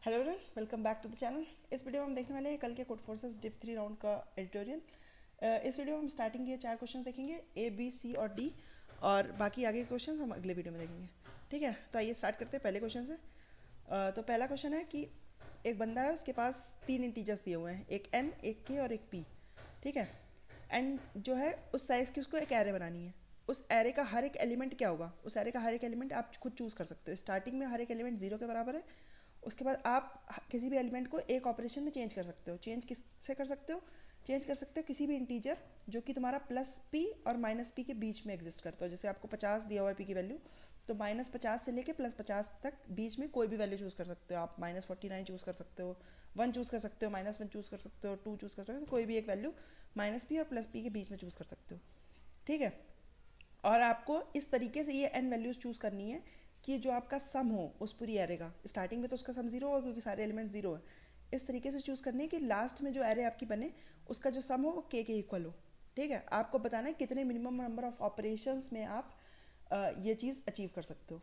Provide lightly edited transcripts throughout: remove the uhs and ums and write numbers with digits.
Hello everyone, welcome back to the channel. इस video में हम देखने वाले हैं कल के कोड फोर्सेस डिप 3 राउंड का एडिटोरियल। इस वीडियो में हम स्टार्टिंग के 4 क्वेश्चन देखेंगे, ए बी सी और डी, और बाकी आगे के क्वेश्चन हम अगले वीडियो में देखेंगे। ठीक है, तो आइए स्टार्ट करते हैं पहले क्वेश्चन से। तो पहला क्वेश्चन है कि एक बंदा है, उसके पास 3 इंटीजर्स दिए हुए हैं, एक एन, एक के और एक पी। ठीक है, एन जो है उस साइज़ की उसको एक एरे बनानी है। उस एरे का हर एक एलिमेंट क्या होगा, उस एरे का हर एक एलिमेंट आप खुद चूज़ कर सकते हो। स्टार्टिंग में हर एक एलिमेंट 0 के बराबर है। उसके बाद आप किसी भी एलिमेंट को एक ऑपरेशन में चेंज कर सकते हो। चेंज किससे कर सकते हो? चेंज कर सकते हो किसी भी इंटीजर जो कि तुम्हारा प्लस पी और माइनस पी के बीच में एग्जिस्ट करता हो। जैसे आपको 50 दिया हुआ है पी की वैल्यू, तो -50 से लेके +50 तक बीच में कोई भी वैल्यू चूज़ कर सकते हो। आप -49 चूज़ कर सकते हो, 1 चूज़ कर सकते हो, -1 चूज़ कर सकते हो, 2 चूज़ कर सकते हो, कोई भी एक वैल्यू माइनस पी और प्लस पी के बीच में चूज़ कर सकते हो। ठीक है, और आपको इस तरीके से ये एन वैल्यूज़ चूज़ करनी है कि जो आपका सम हो उस पूरी एरे का। स्टार्टिंग में तो उसका सम 0 होगा क्योंकि सारे एलिमेंट 0 है। इस तरीके से चूज़ करनी है कि लास्ट में जो एरे आपकी बने उसका जो सम हो वो के इक्वल हो। ठीक है, आपको बताना है कितने मिनिमम नंबर ऑफ ऑपरेशंस में आप ये चीज़ अचीव कर सकते हो।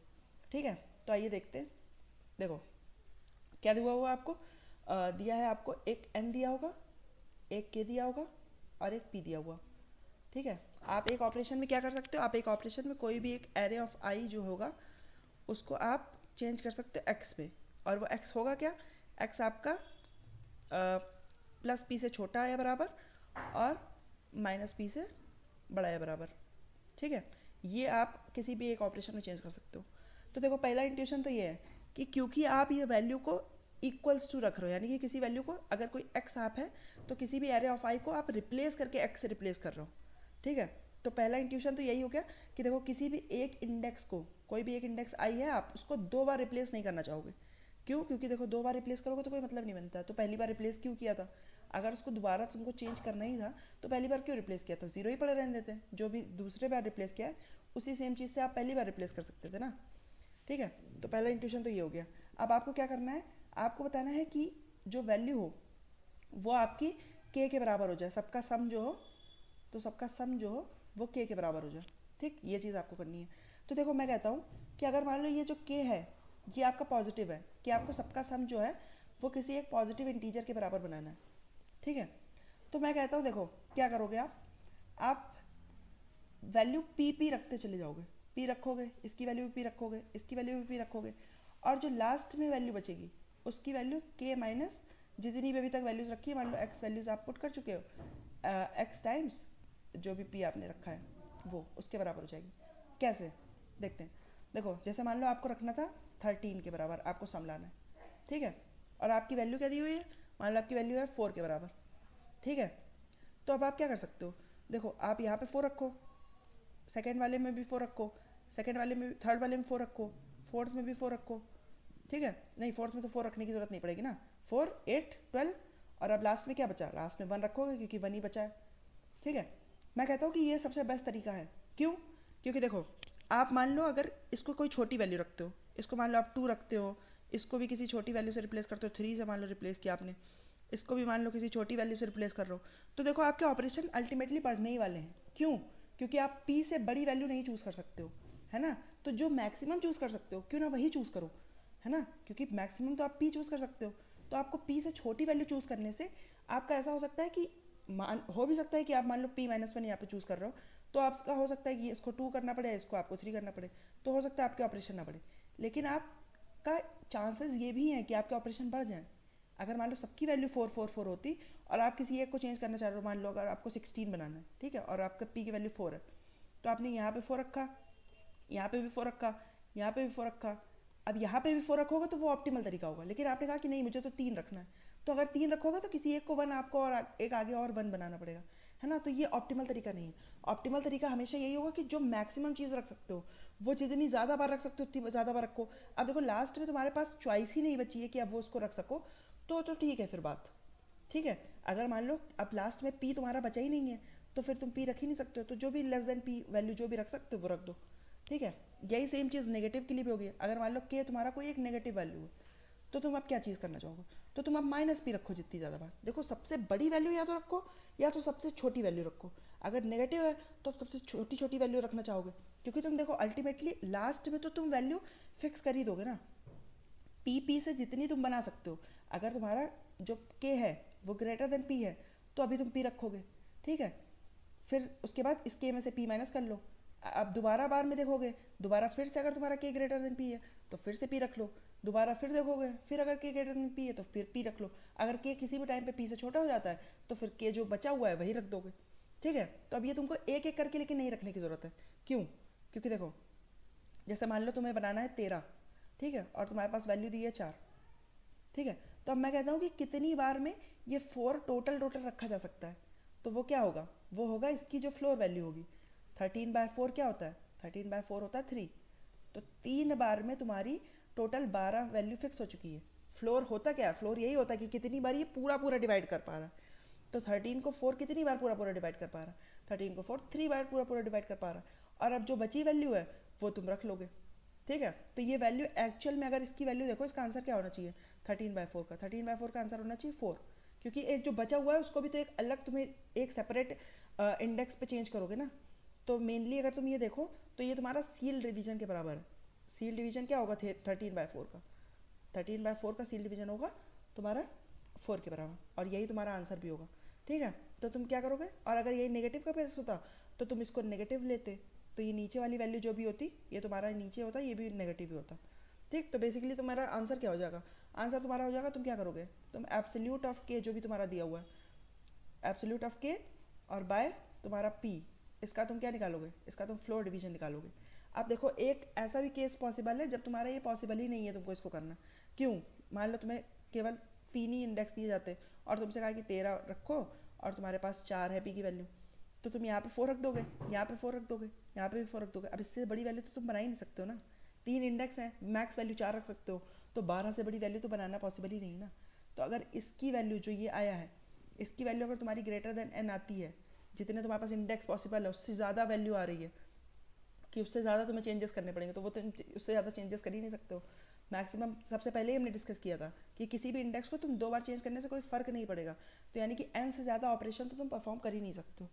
ठीक है, तो आइए देखते हैं। देखो क्या दिया हुआ आपको, दिया है आपको एक एन दिया होगा, एक के दिया होगा और एक पी दिया हुआ। ठीक है, आप एक ऑपरेशन में क्या कर सकते हो, आप एक ऑपरेशन में कोई भी एक एरे ऑफ आई जो होगा उसको आप चेंज कर सकते हो एक्स में। और वो एक्स होगा क्या? एक्स आपका प्लस पी से छोटा है या बराबर, और माइनस पी से बड़ा है बराबर। ठीक है, ये आप किसी भी एक ऑपरेशन में चेंज कर सकते हो। तो देखो पहला इंट्यूशन तो ये है कि क्योंकि आप ये वैल्यू को इक्वल्स टू रख रहे हो, यानी कि किसी वैल्यू को अगर कोई एक्स आप है तो किसी भी एरे ऑफ आई को आप रिप्लेस करके एक्स से रिप्लेस कर रहे हो। ठीक है, तो पहला इंट्यूशन तो यही हो गया कि देखो किसी भी एक इंडेक्स को, कोई भी एक इंडेक्स आई है, आप उसको 2 बार रिप्लेस नहीं करना चाहोगे। क्यों? क्योंकि देखो 2 बार रिप्लेस करोगे तो कोई मतलब नहीं बनता। तो पहली बार रिप्लेस क्यों किया था? अगर उसको दोबारा तुमको चेंज करना ही था तो पहली बार क्यों रिप्लेस किया था? 0 ही पड़े रहने देते। जो भी दूसरे बार रिप्लेस किया है उसी सेम चीज़ से आप पहली बार रिप्लेस कर सकते थे ना। ठीक है, तो पहला इंट्यूशन तो ये हो गया। अब आपको क्या करना है, आपको बताना है कि जो वैल्यू हो वो आपकी के बराबर हो जाए। सबका सम जो हो, तो सबका सम जो हो वो के बराबर हो जाए। ठीक, ये चीज़ आपको करनी है। तो देखो मैं कहता हूँ कि अगर मान लो ये जो के है ये आपका पॉजिटिव है, कि आपको सबका सम जो है वो किसी एक पॉजिटिव इंटीजर के बराबर बनाना है। ठीक है, तो मैं कहता हूँ देखो क्या करोगे आप वैल्यू पी पी रखते चले जाओगे। पी रखोगे, इसकी वैल्यू भी पी रखोगे, इसकी वैल्यू भी पी रखोगे, और जो लास्ट में वैल्यू बचेगी उसकी वैल्यू के माइनस जितनी भी अभी तक वैल्यूज़ रखी है, मान लो एक्स वैल्यूज़ आप पुट कर चुके हो, एक्स टाइम्स जो भी पी आपने रखा है वो उसके बराबर हो जाएगी। कैसे देखते हैं। देखो जैसे मान लो आपको रखना था 13 के बराबर, आपको सम लाना है। ठीक है, और आपकी वैल्यू क्या दी हुई है? मान लो आपकी वैल्यू है 4 के बराबर। ठीक है, तो अब आप क्या कर सकते हो, देखो आप यहाँ पे 4 रखो, सेकेंड वाले में भी 4 रखो, सेकेंड वाले में, थर्ड वाले में 4 रखो, फोर्थ में भी 4 रखो। ठीक है, नहीं फोर्थ में तो 4 रखने की जरूरत नहीं पड़ेगी ना। 4, 8, 12, और अब लास्ट में क्या बचा? लास्ट में 1 रखोगे क्योंकि 1 ही बचा है। ठीक है, मैं कहता हूँ कि ये सबसे बेस्ट तरीका है। क्यों? क्योंकि देखो आप मान लो अगर इसको कोई छोटी वैल्यू रखते हो, इसको मान लो आप 2 रखते हो, इसको भी किसी छोटी वैल्यू से रिप्लेस करते हो, 3 से मान लो रिप्लेस किया आपने, इसको भी मान लो किसी छोटी वैल्यू से रिप्लेस कर रहे हो, तो देखो आपके ऑपरेशन अल्टीमेटली बढ़ने ही वाले हैं। क्यों? क्योंकि आप पी से बड़ी वैल्यू नहीं चूज़ कर सकते हो, है ना। तो जो मैक्सिमम चूज़ कर सकते हो क्यों ना वही चूज़ करो, है ना, क्योंकि मैक्सिमम तो आप पी चूज़ कर सकते हो। तो आपको पी से छोटी वैल्यू चूज़ करने से आपका ऐसा हो सकता है कि मान हो भी सकता है कि आप मान लो p-1 यहाँ पे चूज़ कर रहे हो, तो आपका हो सकता है कि इसको 2 करना पड़े, इसको आपको 3 करना पड़े, तो हो सकता है आपके ऑपरेशन ना बढ़े। लेकिन आपका चांसेस ये भी हैं कि आपके ऑपरेशन बढ़ जाएं। अगर मान लो सबकी वैल्यू 4 4 4 होती और आप किसी एक को चेंज करना चाह रहे हो, मान लो अगर आपको 16 बनाना है, ठीक है, और आपका p की वैल्यू 4 है, तो आपने यहाँ पे 4 रखा, यहाँ पे भी 4 रखा, यहाँ पे भी 4 रखा। अब यहाँ पे भी 4 रखोगे तो वो ऑप्टिमल तरीका होगा, लेकिन आपने कहा कि नहीं मुझे तो 3 रखना है, तो अगर 3 रखोगे तो किसी एक को 1 आपको और एक आगे और 1 बनाना पड़ेगा, है ना। तो ये ऑप्टिमल तरीका नहीं है। ऑप्टिमल तरीका हमेशा यही होगा कि जो मैक्सिमम चीज़ रख सकते हो वो जितनी ज़्यादा बार रख सकते हो उतनी ज़्यादा बार रखो। अब देखो लास्ट में तुम्हारे पास चॉइस ही नहीं बची है कि अब वो उसको रख सको, तो ठीक है फिर बात। ठीक है, अगर मान लो अब लास्ट में पी तुम्हारा बचा ही नहीं है तो फिर तुम पी रख ही नहीं सकते हो, तो जो भी लेस देन पी वैल्यू जो भी रख सकते हो वो रख दो। ठीक है, यही सेम चीज़ नेगेटिव के लिए भी होगी। अगर मान लो के तुम्हारा कोई एक नेगेटिव वैल्यू है तो तुम अब क्या चीज़ करना चाहोगे, तो तुम अब माइनस पी रखो जितनी ज़्यादा बार। देखो सबसे बड़ी वैल्यू या तो रखो या तो सबसे छोटी वैल्यू रखो। अगर नेगेटिव है तो सबसे छोटी छोटी वैल्यू रखना चाहोगे, क्योंकि तुम देखो अल्टीमेटली लास्ट में तो तुम वैल्यू फिक्स कर ही दोगे ना। पी से जितनी तुम बना सकते हो। अगर तुम्हारा जो के है वो ग्रेटर देन पी है तो अभी तुम पी रखोगे, ठीक है। फिर उसके बाद इस के में से पी माइनस कर लो। अब दोबारा बार में देखोगे, दोबारा फिर से अगर तुम्हारा के ग्रेटर देन पी है तो फिर से पी रख लो। दोबारा फिर देखोगे, फिर अगर के ग्रेटर देन पी है तो फिर पी रख लो। अगर के किसी भी टाइम पे पी से छोटा हो जाता है तो फिर के जो बचा हुआ है वही रख दोगे, ठीक है। तो अब ये तुमको एक एक करके लेकिन नहीं रखने की ज़रूरत है। क्यों? क्योंकि देखो, जैसे मान लो तुम्हें बनाना है 13, ठीक है, और तुम्हारे पास वैल्यू दी है 4, ठीक है। तो अब मैं कहता हूँ कि कितनी बार में ये 4 टोटल रखा जा सकता है। तो वो क्या होगा? वो होगा इसकी जो फ्लोर वैल्यू होगी। 13/4 क्या होता है? 13/4 होता है 3। तो 3 बार में तुम्हारी टोटल 12 वैल्यू फिक्स हो चुकी है। फ्लोर होता क्या है? फ्लोर यही होता है कि कितनी बार ये पूरा डिवाइड कर पा रहा है। तो 13 को 4 कितनी बार पूरा डिवाइड कर पा रहा है? 13 को 4 3 बार पूरा डिवाइड कर पा रहा है। और अब जो बची वैल्यू है वो तुम रख लोगे, ठीक है। तो ये वैल्यू एक्चुअल में, अगर इसकी वैल्यू देखो, इसका आंसर क्या होना चाहिए? 13/4 का 13/4 का आंसर होना चाहिए 4। क्योंकि एक जो बचा हुआ है उसको भी तो एक अलग तुम्हें एक सेपरेट इंडेक्स पे चेंज करोगे ना। तो मेनली अगर तुम ये देखो तो ये तुम्हारा सील डिवीजन के बराबर है। सील डिवीजन क्या होगा 13/4 का? 13/4 का सील डिवीजन होगा तुम्हारा 4 के बराबर, और यही तुम्हारा आंसर भी होगा, ठीक है। तो तुम क्या करोगे? और अगर यही नेगेटिव का पेस होता तो तुम इसको नेगेटिव लेते, तो ये नीचे वाली वैल्यू जो भी होती ये तुम्हारा नीचे होता, ये भी नेगेटिव ही होता, ठीक। तो बेसिकली तुम्हारा आंसर क्या हो जाएगा? आंसर तुम्हारा हो जाएगा, तुम क्या करोगे? तुम एब्सोल्यूट ऑफ के जो भी तुम्हारा दिया हुआ है, एब्सोल्यूट ऑफ के और बाय तुम्हारा पी, इसका तुम क्या निकालोगे? इसका तुम फ्लोर डिवीजन निकालोगे। अब देखो, एक ऐसा भी केस पॉसिबल है जब तुम्हारा ये पॉसिबल ही नहीं है तुमको इसको करना। क्यों? मान लो तुम्हें केवल 3 ही इंडेक्स दिए जाते और तुमसे कहा कि 13 रखो और तुम्हारे पास 4 है पी की वैल्यू, तो तुम यहाँ पे 4 रख दोगे, यहाँ पे 4 रख दोगे, यहाँ पे भी 4 रख दोगे। अब इससे बड़ी वैल्यू तो तुम बना ही नहीं सकते हो ना। 3 इंडेक्स हैं, मैक्स वैल्यू 4 रख सकते हो, तो 12 से बड़ी वैल्यू तो बनाना पॉसिबल ही नहीं ना। तो अगर इसकी वैल्यू जो ये आया है, इसकी वैल्यू अगर तुम्हारी ग्रेटर देन n आती है, जितने तुम्हारे पास इंडेक्स पॉसिबल है उससे ज़्यादा वैल्यू आ रही है कि उससे ज़्यादा तुम्हें चेंजेस करने पड़ेंगे, तो वो तुम उससे ज़्यादा चेंजेस कर ही नहीं सकते हो। मैक्सिमम सबसे पहले ही हमने डिस्कस किया था कि किसी भी इंडेक्स को तुम 2 बार चेंज करने से कोई फ़र्क नहीं पड़ेगा, तो यानी कि n से ज़्यादा ऑपरेशन तो तुम परफॉर्म कर ही नहीं सकते हो।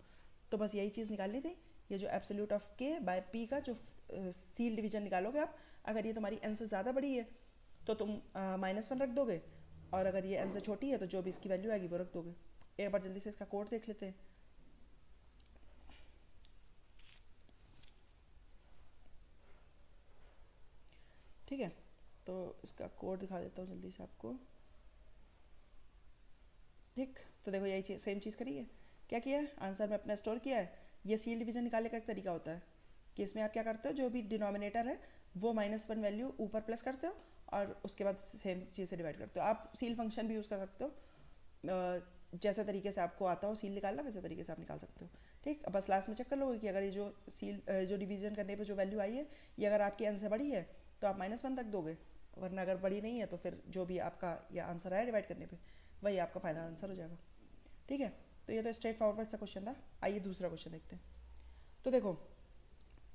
तो बस यही चीज़ निकालनी थी, ये जो एब्सोल्यूट ऑफ के बाय पी का जो सील डिवीजन निकालोगे आप, अगर ये तुम्हारी n से ज़्यादा बड़ी है तो तुम -1 रख दोगे, और अगर ये n से छोटी है तो जो भी इसकी वैल्यू आएगी वो रख दोगे। एक बार जल्दी से इसका कोड देख लेते हैं। ठीक है, तो इसका कोड दिखा देता हूँ जल्दी से आपको। ठीक, तो देखो यही चीज़, सेम चीज़ करी है। क्या किया है? आंसर में अपना स्टोर किया है। ये सील डिवीजन निकालने का एक तरीका होता है कि इसमें आप क्या करते हो, जो भी डिनोमिनेटर है वो -1 वैल्यू ऊपर प्लस करते हो और उसके बाद सेम चीज़ से डिवाइड करते हो। आप सील फंक्शन भी यूज़ कर सकते हो, जैसे तरीके से आपको आता हो सील निकालना वैसे तरीके से आप निकाल सकते हो। ठीक, अब बस लास्ट में चेक कर लोगे कि अगर ये जो सील जो डिवीजन करने पे जो वैल्यू आई है ये अगर आपके n से बड़ी है तो आप -1 रख दोगे, वरना अगर बड़ी नहीं है तो फिर जो भी आपका ये आंसर आया डिवाइड करने पे वही आपका फाइनल आंसर हो जाएगा। ठीक है, तो ये तो स्ट्रेट फॉरवर्ड सा क्वेश्चन था। आइए दूसरा क्वेश्चन देखते हैं। तो देखो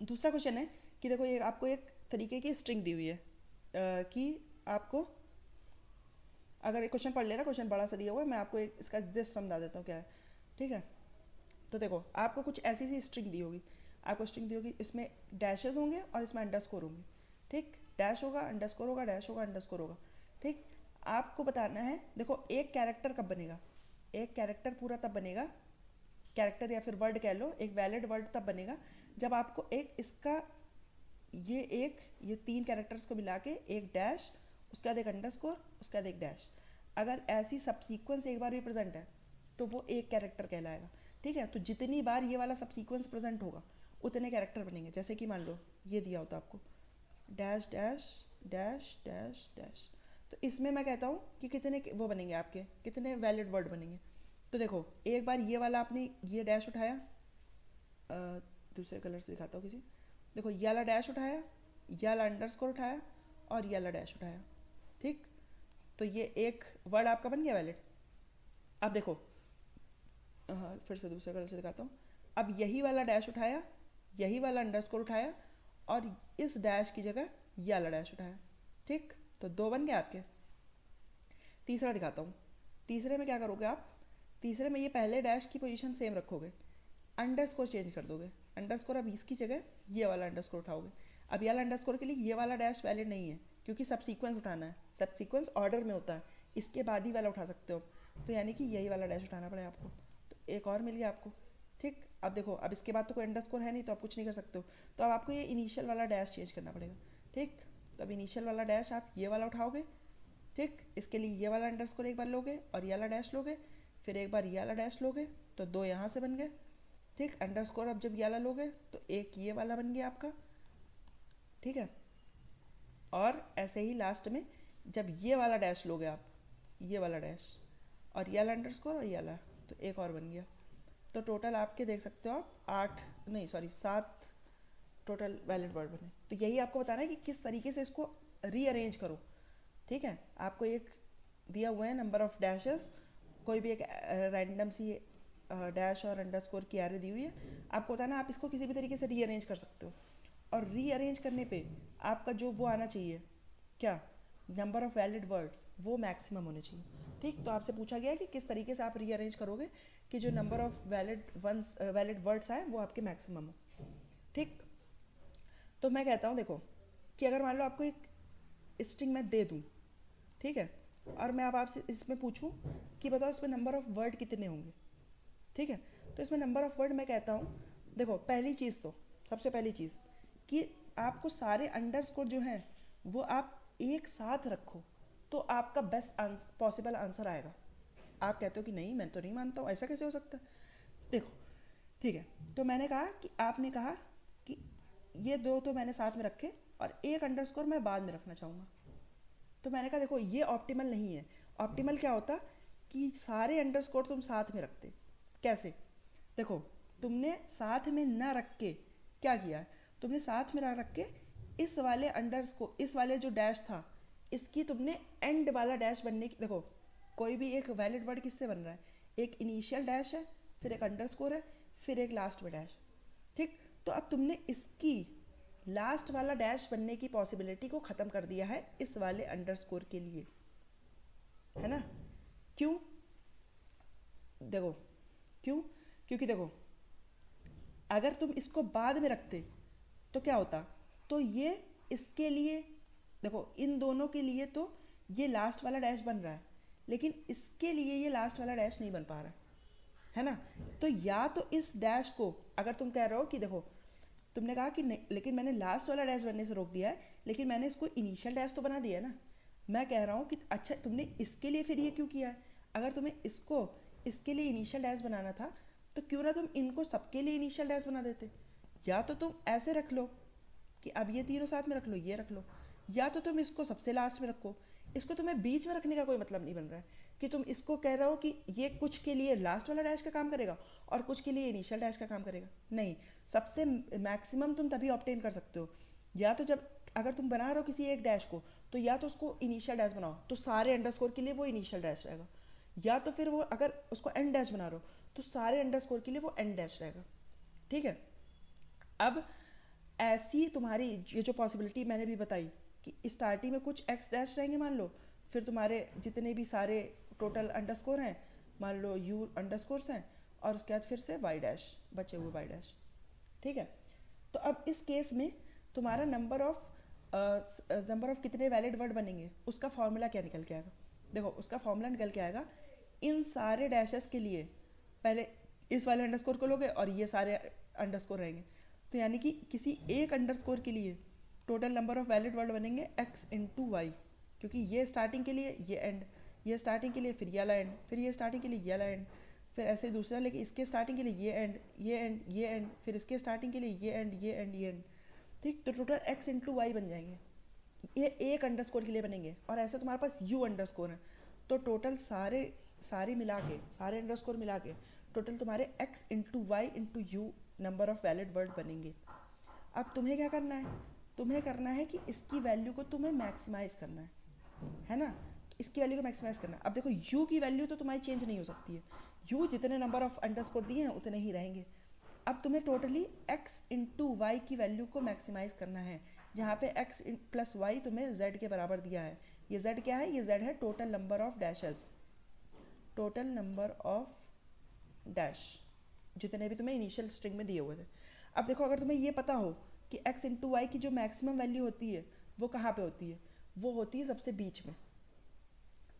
दूसरा क्वेश्चन है कि देखो ये आपको एक तरीके की स्ट्रिंग दी हुई है कि आपको, अगर एक क्वेश्चन पढ़ लेना, क्वेश्चन बड़ा सा दिया हुआ है, मैं आपको एक इसका जस्ट समझा देता हूँ क्या है। ठीक है, तो देखो आपको कुछ ऐसी सी स्ट्रिंग दी होगी, आपको स्ट्रिंग दी होगी, इसमें डैशेस होंगे और इसमें अंडरस्कोर होंगे। ठीक, डैश होगा, अंडरस्कोर होगा, डैश होगा, अंडरस्कोर होगा। ठीक, आपको बताना है, देखो एक कैरेक्टर कब बनेगा, एक कैरेक्टर पूरा तब बनेगा, कैरेक्टर या फिर वर्ड कह लो, एक वैलिड वर्ड तब बनेगा जब आपको एक इसका ये 3 कैरेक्टर्स को मिला के एक डैश, उसके बाद एक अंडरस्कोर, उसके बाद एक डैश, अगर ऐसी सबसीक्वेंस एक बार भी प्रेजेंट है तो वो एक कैरेक्टर कहलाएगा। ठीक है, तो जितनी बार ये वाला सबसीक्वेंस प्रेजेंट होगा उतने कैरेक्टर बनेंगे। जैसे कि मान लो ये दिया होता आपको dash dash dash dash dash, तो इसमें मैं कहता हूँ कि कितने वो बनेंगे, आपके कितने वैलिड वर्ड बनेंगे। तो देखो एक बार ये वाला आपने ये डैश उठाया, दूसरे कलर से दिखाता हूँ किसी, देखो ये वाला डैश उठाया, ये वाला अंडरस्कोर उठाया और ये वाला डैश उठाया। ठीक, तो ये एक वर्ड आपका बन गया वैलिड। अब देखो फिर से दूसरे कलर से दिखाता हूँ, अब यही वाला डैश उठाया, यही वाला अंडरस्कोर उठाया और इस डैश की जगह ये वाला डैश उठाया। ठीक, तो 2 बन गए आपके। तीसरा दिखाता हूँ, तीसरे में क्या करोगे आप, तीसरे में ये पहले डैश की पोजीशन सेम रखोगे, अंडरस्कोर चेंज कर दोगे, अंडरस्कोर अब इसकी जगह ये वाला अंडरस्कोर उठाओगे। अब ये वाला अंडरस्कोर के लिए ये वाला डैश वैलिड नहीं है क्योंकि सब सीक्वेंस उठाना है, सब सीक्वेंस ऑर्डर में होता है, इसके बाद ही वाला उठा सकते हो। तो यानी कि यही वाला डैश उठाना पड़ेगा आपको। तो एक और मिल गया आपको। ठीक, अब देखो, अब इसके बाद तो कोई अंडरस्कोर है नहीं, तो आप कुछ नहीं कर सकते हो। तो अब आपको ये इनिशियल वाला डैश चेंज करना पड़ेगा। ठीक, तो अब इनिशियल वाला डैश आप ये वाला उठाओगे। ठीक, इसके लिए ये वाला अंडरस्कोर एक बार लोगे और ये वाला डैश लोगे, फिर एक बार ये वाला डैश लोगे, तो दो यहाँ से बन गए। ठीक, अंडरस्कोर अब जब ये वाला लोगे तो एक ये वाला बन गया आपका। ठीक है, और ऐसे ही लास्ट में जब ये वाला डैश लोगे आप, ये वाला डैश और ये वाला अंडरस्कोर और ये वाला, तो एक और बन गया। तो टोटल आपके देख सकते हो आप 8 नहीं सॉरी 7 टोटल वैलिड वर्ड बने। तो यही आपको बताना है कि किस तरीके से इसको रीअरेंज करो। ठीक है, आपको एक दिया हुआ है नंबर ऑफ डैशेस, कोई भी एक रैंडम सी डैश और अंडरस्कोर की एरे दी हुई है, आपको बताना है आप इसको किसी भी तरीके से रीअरेंज कर सकते हो। और रीअरेंज करने पे आपका जो वो आना चाहिए, क्या, नंबर ऑफ वैलिड वर्ड्स, वो मैक्सिमम होने चाहिए। ठीक, तो आपसे पूछा गया है कि किस तरीके से आप रीअरेंज करोगे कि जो नंबर ऑफ वैलिड वर्ड्स आए वो आपके मैक्सिमम हो। ठीक, तो मैं कहता हूँ देखो कि अगर मान लो आपको एक स्ट्रिंग मैं दे दूँ, ठीक है, और मैं अब आपसे इसमें पूछूं कि बताओ इसमें नंबर ऑफ वर्ड कितने होंगे। ठीक है, तो इसमें नंबर ऑफ वर्ड मैं कहता हूँ, देखो पहली चीज़ तो, सबसे पहली चीज़ कि आपको सारे अंडरस्कोर जो हैं वो आप एक साथ रखो, तो आपका बेस्ट पॉसिबल आंसर आएगा। आप कहते हो कि नहीं मैं तो नहीं मानता हूँ, ऐसा कैसे हो सकता है। देखो, ठीक है, तो मैंने कहा कि आपने कहा कि ये दो तो मैंने साथ में रखे और एक अंडरस्कोर मैं बाद में रखना चाहूँगा। तो मैंने कहा देखो ये ऑप्टिमल नहीं है। ऑप्टिमल क्या होता कि सारे अंडरस्कोर तुम साथ में रखते। कैसे, देखो तुमने साथ में ना रख के क्या किया है, तुमने साथ में ना रख के इस वाले अंडरस्कोर, इस वाले जो डैश था इसकी तुमने एंड वाला डैश बनने की, देखो कोई भी एक वैलिड वर्ड किससे बन रहा है, एक इनिशियल डैश है, फिर एक अंडरस्कोर है, फिर एक लास्ट में डैश। ठीक, तो अब तुमने इसकी लास्ट वाला डैश बनने की पॉसिबिलिटी को ख़त्म कर दिया है इस वाले अंडरस्कोर के लिए, है ना। क्यों, देखो क्यों, क्योंकि देखो अगर तुम इसको बाद में रखते तो क्या होता, तो ये इसके लिए, देखो इन दोनों के लिए तो ये लास्ट वाला डैश बन रहा है, लेकिन इसके लिए ये लास्ट वाला डैश नहीं बन पा रहा है ना। तो या तो इस डैश को, अगर तुम कह रहे हो कि देखो तुमने कहा कि नहीं, लेकिन मैंने लास्ट वाला डैश बनने से रोक दिया है, लेकिन मैंने इसको इनिशियल डैश तो बना दिया है ना। मैं कह रहा हूँ कि अच्छा तुमने इसके लिए फिर ये क्यों किया है, अगर तुम्हें इसको इसके लिए इनिशियल डैश बनाना था तो क्यों ना तुम इनको सबके लिए इनिशियल डैश बना देते। या तो तुम ऐसे रख लो कि अब ये तीनों साथ में रख लो, ये रख लो, या तो तुम इसको सबसे लास्ट में रखो। इसको तुम्हें बीच में रखने का कोई मतलब नहीं बन रहा है कि तुम इसको कह रहे हो कि ये कुछ के लिए लास्ट वाला डैश का काम करेगा और कुछ के लिए इनिशियल डैश का काम करेगा। नहीं, सबसे मैक्सिमम तुम तभी ऑब्टेन कर सकते हो, या तो जब अगर तुम बना रहे हो किसी एक डैश को, तो या तो उसको इनिशियल डैश बनाओ तो सारे अंडरस्कोर के लिए वो इनिशियल डैश रहेगा, या तो फिर वो अगर उसको एंड डैश बना रहे हो तो सारे अंडरस्कोर के लिए वो एंड डैश रहेगा। ठीक है, अब ऐसी तुम्हारी ये जो पॉसिबिलिटी मैंने भी बताई कि स्टार्टिंग में कुछ एक्स डैश रहेंगे मान लो, फिर तुम्हारे जितने भी सारे टोटल अंडरस्कोर हैं मान लो यू अंडरस्कोर्स हैं, और उसके बाद फिर से वाई डैश, बचे हुए वाई डैश। ठीक है, तो अब इस केस में तुम्हारा नंबर ऑफ कितने वैलिड वर्ड बनेंगे उसका फॉर्मूला क्या निकल के आएगा। देखो उसका फॉर्मूला निकल के आएगा, इन सारे डैशेस के लिए पहले इस वाले अंडरस्कोर को लोगे और ये सारे अंडरस्कोर रहेंगे, तो यानी कि किसी एक अंडरस्कोर के लिए total number of valid word बनेंगे x इंटू वाई, क्योंकि ये स्टार्टिंग के लिए ये एंड, ये स्टार्टिंग के लिए फिर ये वाला एंड, फिर ये स्टार्टिंग के लिए ये वाला एंड, फिर ऐसे दूसरा लेके इसके स्टार्टिंग के लिए ये एंड, ये एंड, ये एंड, फिर इसके स्टार्टिंग के लिए ये एंड, ये एंड, ये एंड। ठीक, तो टोटल x इंटू वाई बन जाएंगे, ये एक अंडरस्कोर के लिए बनेंगे, और ऐसे तुम्हारे पास u अंडरस्कोर है, तो टोटल सारे मिला के, सारे अंडरस्कोर मिला के टोटल तुम्हारे x into y into u number of valid word बनेंगे। अब तुम्हें क्या करना है, तुम्हें करना है कि इसकी वैल्यू को तुम्हें मैक्सिमाइज करना है ना। तो इसकी वैल्यू को मैक्सिमाइज करना है। अब देखो u की वैल्यू तो तुम्हारी चेंज नहीं हो सकती है, u जितने नंबर ऑफ अंडरस्कोर दिए हैं उतने ही रहेंगे। अब तुम्हें टोटली x इंटू वाई की वैल्यू को मैक्सिमाइज करना है, जहाँ पे x प्लस वाई तुम्हें z के बराबर दिया है। ये z क्या है, ये z है total number of dashes, total number of dash जितने भी तुम्हें इनिशियल स्ट्रिंग में दिए हुए थे। अब देखो अगर तुम्हें ये पता हो कि x इंटू वाई की जो मैक्सिमम वैल्यू होती है वो कहाँ पे होती है, वो होती है सबसे बीच में।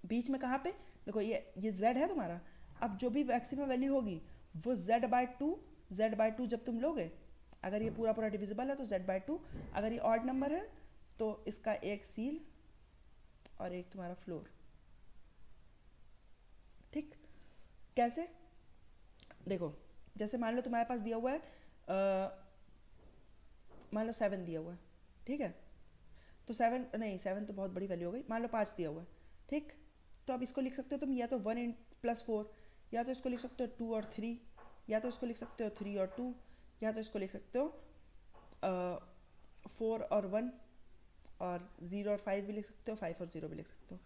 बीच में कहाँ पे? देखो ये z है तुम्हारा। अब जो भी मैक्सिमम वैल्यू होगी वो z/2 जब तुम लोगे, अगर ये पूरा पूरा डिविजिबल है तो z/2, अगर ये ऑड नंबर है तो इसका एक सील और एक तुम्हारा फ्लोर। ठीक, कैसे? देखो जैसे मान लो तुम्हारे पास दिया हुआ है मान लो 7 दिया हुआ है, ठीक है, तो 7 नहीं, 7 तो बहुत बड़ी वैल्यू हो गई, मान लो 5 दिया हुआ है, ठीक, तो अब इसको लिख सकते हो तुम या तो 1 + 4, या तो इसको लिख सकते हो 2 और 3, या तो इसको लिख सकते हो 3 और 2, या तो इसको लिख सकते हो 4 और 1, और 0 और 5 भी लिख सकते हो, 5 और 0 भी लिख सकते हो।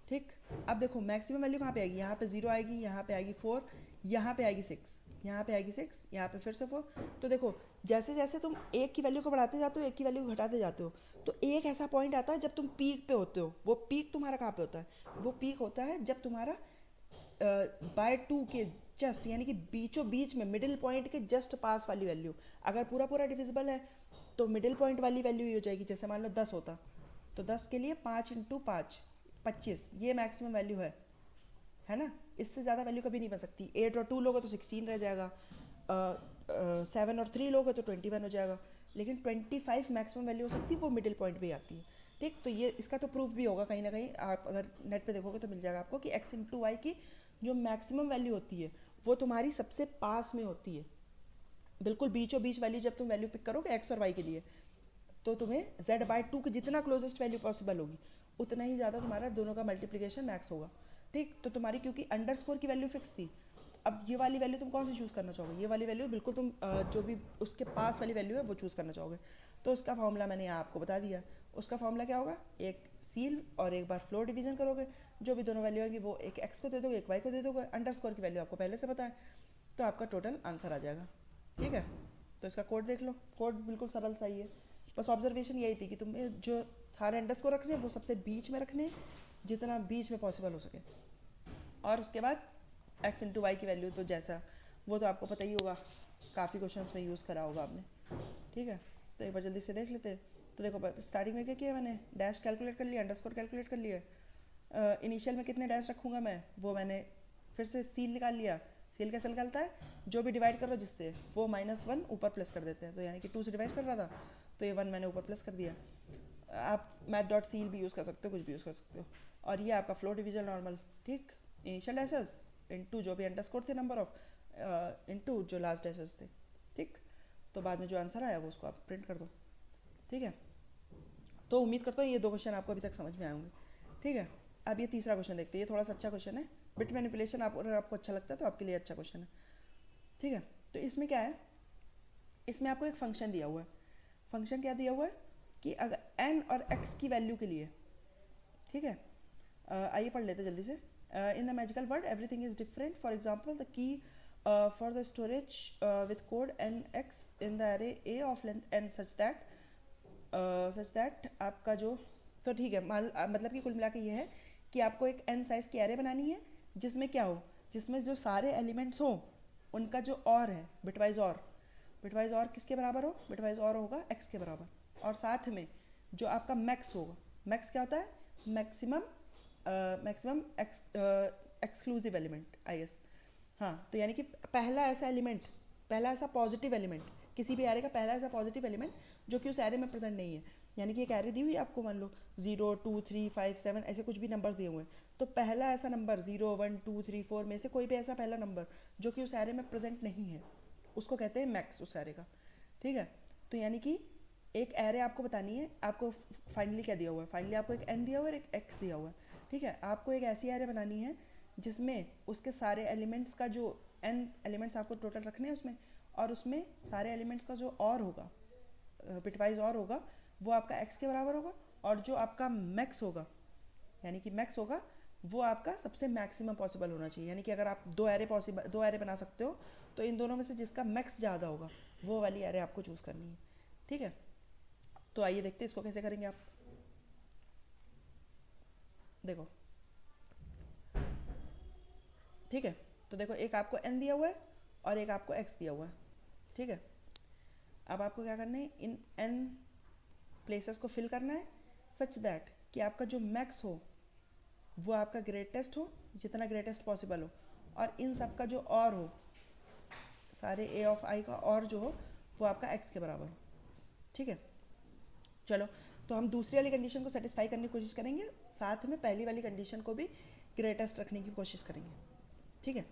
ठीक, अब देखो मैक्सिमम वैल्यू कहाँ पे आएगी? यहाँ पे 0 आएगी, यहाँ पे आएगी 4, यहाँ पे आएगी 6, यहाँ पे आएगी 6, यहाँ पे फिर से 4। तो देखो जैसे जैसे तुम एक की वैल्यू को बढ़ाते जाते हो, एक की वैल्यू को घटाते जाते हो, तो एक ऐसा पॉइंट आता है जब तुम पीक पे होते हो। वो पीक तुम्हारा कहाँ पे होता है? वो पीक होता है जब तुम्हारा /2 के जस्ट, यानी कि बीचों बीच में मिडिल पॉइंट के जस्ट पास वाली वैल्यू, अगर पूरा पूरा डिविजिबल है तो मिडिल पॉइंट वाली वैल्यू ये हो जाएगी। जैसे मान लो 10 होता तो 10 के लिए 5 × 5 25, ये मैक्सिमम वैल्यू है ना। इससे ज़्यादा वैल्यू कभी नहीं बन सकती। 8 और 2 लोगे तो 16 रह जाएगा, 7 और 3 लोगे तो 21 हो जाएगा, लेकिन 25 मैक्सिमम वैल्यू हो सकती है, वो मिडिल पॉइंट पे आती है। ठीक, तो ये इसका तो प्रूफ भी होगा कहीं ना कहीं, आप अगर नेट पे देखोगे तो मिल जाएगा आपको कि x/y की जो मैक्सिमम वैल्यू होती है वो तुम्हारी सबसे पास में होती है, बिल्कुल बीचों बीच वैल्यू। जब तुम वैल्यू पिक करोगे एक्स और वाई के लिए तो तुम्हें z/2 की जितना क्लोजेस्ट वैल्यू पॉसिबल होगी उतना ही ज़्यादा तुम्हारा दोनों का मल्टीप्लिकेशन मैक्स होगा। ठीक, तो तुम्हारी क्योंकि अंडरस्कोर की वैल्यू फिक्स थी, अब ये वाली वैल्यू तुम कौन सी चूज़ करना चाहोगे? ये वाली वैल्यू बिल्कुल तुम जो भी उसके पास वाली वैल्यू है वो चूज़ करना चाहोगे। तो उसका फॉर्मूला मैंने यहाँ आपको बता दिया। उसका फॉर्मूला क्या होगा? एक सील और एक बार फ्लोर डिवीजन करोगे, जो भी दोनों वैल्यू होगी वो एक एक्स को दे दोगे, एक वाई को दे दोगे। अंडरस्कोर की वैल्यू आपको पहले से पता है, तो आपका टोटल आंसर आ जाएगा। ठीक है, तो इसका कोड देख लो। कोड बिल्कुल सरल सा ही है, बस ऑब्जर्वेशन यही थी कि तुम्हें जो सारे अंडरस्कोर रखने हैं वो सबसे बीच में रखने, जितना बीच में पॉसिबल हो सके। और उसके बाद x/y की वैल्यू तो जैसा वो तो आपको पता ही होगा, काफ़ी क्वेश्चंस में यूज़ करा होगा आपने। ठीक है, तो एक बार जल्दी से देख लेते हैं। तो देखो स्टार्टिंग में क्या किया मैंने, डैश कैलकुलेट कर लिया, अंडरस्कोर कैलकुलेट कर लिया। इनिशियल में कितने डैश रखूँगा मैं वो मैंने फिर से सील निकाल लिया। सील कैसे निकालता है? जो भी डिवाइड कर लो जिससे वो -1 ऊपर प्लस कर देते हैं, तो यानी कि 2 से डिवाइड कर रहा था तो ये 1 मैंने ऊपर प्लस कर दिया। आप math.seal भी यूज़ कर सकते हो, कुछ भी यूज़ कर सकते हो। और ये आपका फ्लो डिवीजन नॉर्मल। ठीक, इनिशियल डैशेस इनटू जो भी अंडरस्कोर थे नंबर ऑफ इनटू जो लास्ट डैशेस थे। ठीक, तो बाद में जो आंसर आया वो उसको आप प्रिंट कर दो। ठीक है, तो उम्मीद करता हूँ ये 2 क्वेश्चन आपको अभी तक समझ में आए होंगे। ठीक है, अब ये तीसरा क्वेश्चन देखते हैं। ये थोड़ा सा अच्छा क्वेश्चन है, बिट मैनिपुलेशन आप अगर आपको अच्छा लगता है तो आपके लिए अच्छा क्वेश्चन है। ठीक है, तो इसमें क्या है, इसमें आपको एक फंक्शन दिया हुआ है। फंक्शन क्या दिया हुआ है कि अगर n और x की वैल्यू के लिए, ठीक है, आइए पढ़ लेते जल्दी से। In the magical word everything is different, for example the key for the storage with code nx in the array a of length n such that आपका जो, तो ठीक है, मतलब कि कुल मिला के ये है कि आपको एक n साइज़ की एरे बनानी है जिसमें क्या हो, जिसमें जो सारे एलिमेंट्स हों उनका जो और है बिटवाइज और, बिटवाइज और किसके बराबर हो? बिटवाइज और होगा x के बराबर, और साथ में जो आपका मैक्स होगा, मैक्स क्या होता है? Maximum exclusive element, I guess. हाँ, तो यानी कि पहला ऐसा एलिमेंट, पहला ऐसा पॉजिटिव एलिमेंट, किसी भी एरे का पहला ऐसा पॉजिटिव एलिमेंट जो कि उस एरे में प्रेजेंट नहीं है। यानी कि एक एरे दी हुई है आपको, मान लो 0 2 3 5 7 ऐसे कुछ भी नंबर्स दिए हुए हैं, तो पहला ऐसा नंबर 0 1 2 3 4 में से कोई भी ऐसा पहला नंबर जो कि उस एरे में प्रेजेंट नहीं है उसको कहते हैं मैक्स उस एरे का। ठीक है, तो यानी कि एक एरे आपको बतानी है, आपको फाइनली क्या दिया हुआ है? फाइनली आपको एक n दिया हुआ है और एक x दिया हुआ है। ठीक है, आपको एक ऐसी एरे बनानी है जिसमें उसके सारे एलिमेंट्स का जो n एलिमेंट्स आपको टोटल रखने हैं उसमें, और उसमें सारे एलिमेंट्स का जो और होगा, बिटवाइज और होगा, वो आपका x के बराबर होगा, और जो आपका मैक्स होगा, यानी कि मैक्स होगा, वो आपका सबसे मैक्सिमम पॉसिबल होना चाहिए। यानी कि अगर आप दो एरे बना सकते हो तो इन दोनों में से जिसका मैक्स ज़्यादा होगा वो वाली एरे आपको चूज़ करनी है। ठीक है, तो आइए देखते हैं इसको कैसे करेंगे आप। देखो, ठीक है, तो देखो एक आपको n दिया हुआ है और एक आपको x दिया हुआ है। ठीक है, अब आपको क्या करना है, इन n प्लेसेस को फिल करना है सच दैट कि आपका जो मैक्स हो वो आपका ग्रेटेस्ट हो, जितना ग्रेटेस्ट पॉसिबल हो, और इन सब का जो और हो, सारे ए ऑफ आई का और जो हो वो आपका एक्स के बराबर हो। ठीक है, चलो तो हम दूसरी वाली कंडीशन को सेटिस्फाई करने की कोशिश करेंगे, साथ में पहली वाली कंडीशन को भी ग्रेटेस्ट रखने की कोशिश करेंगे। ठीक है,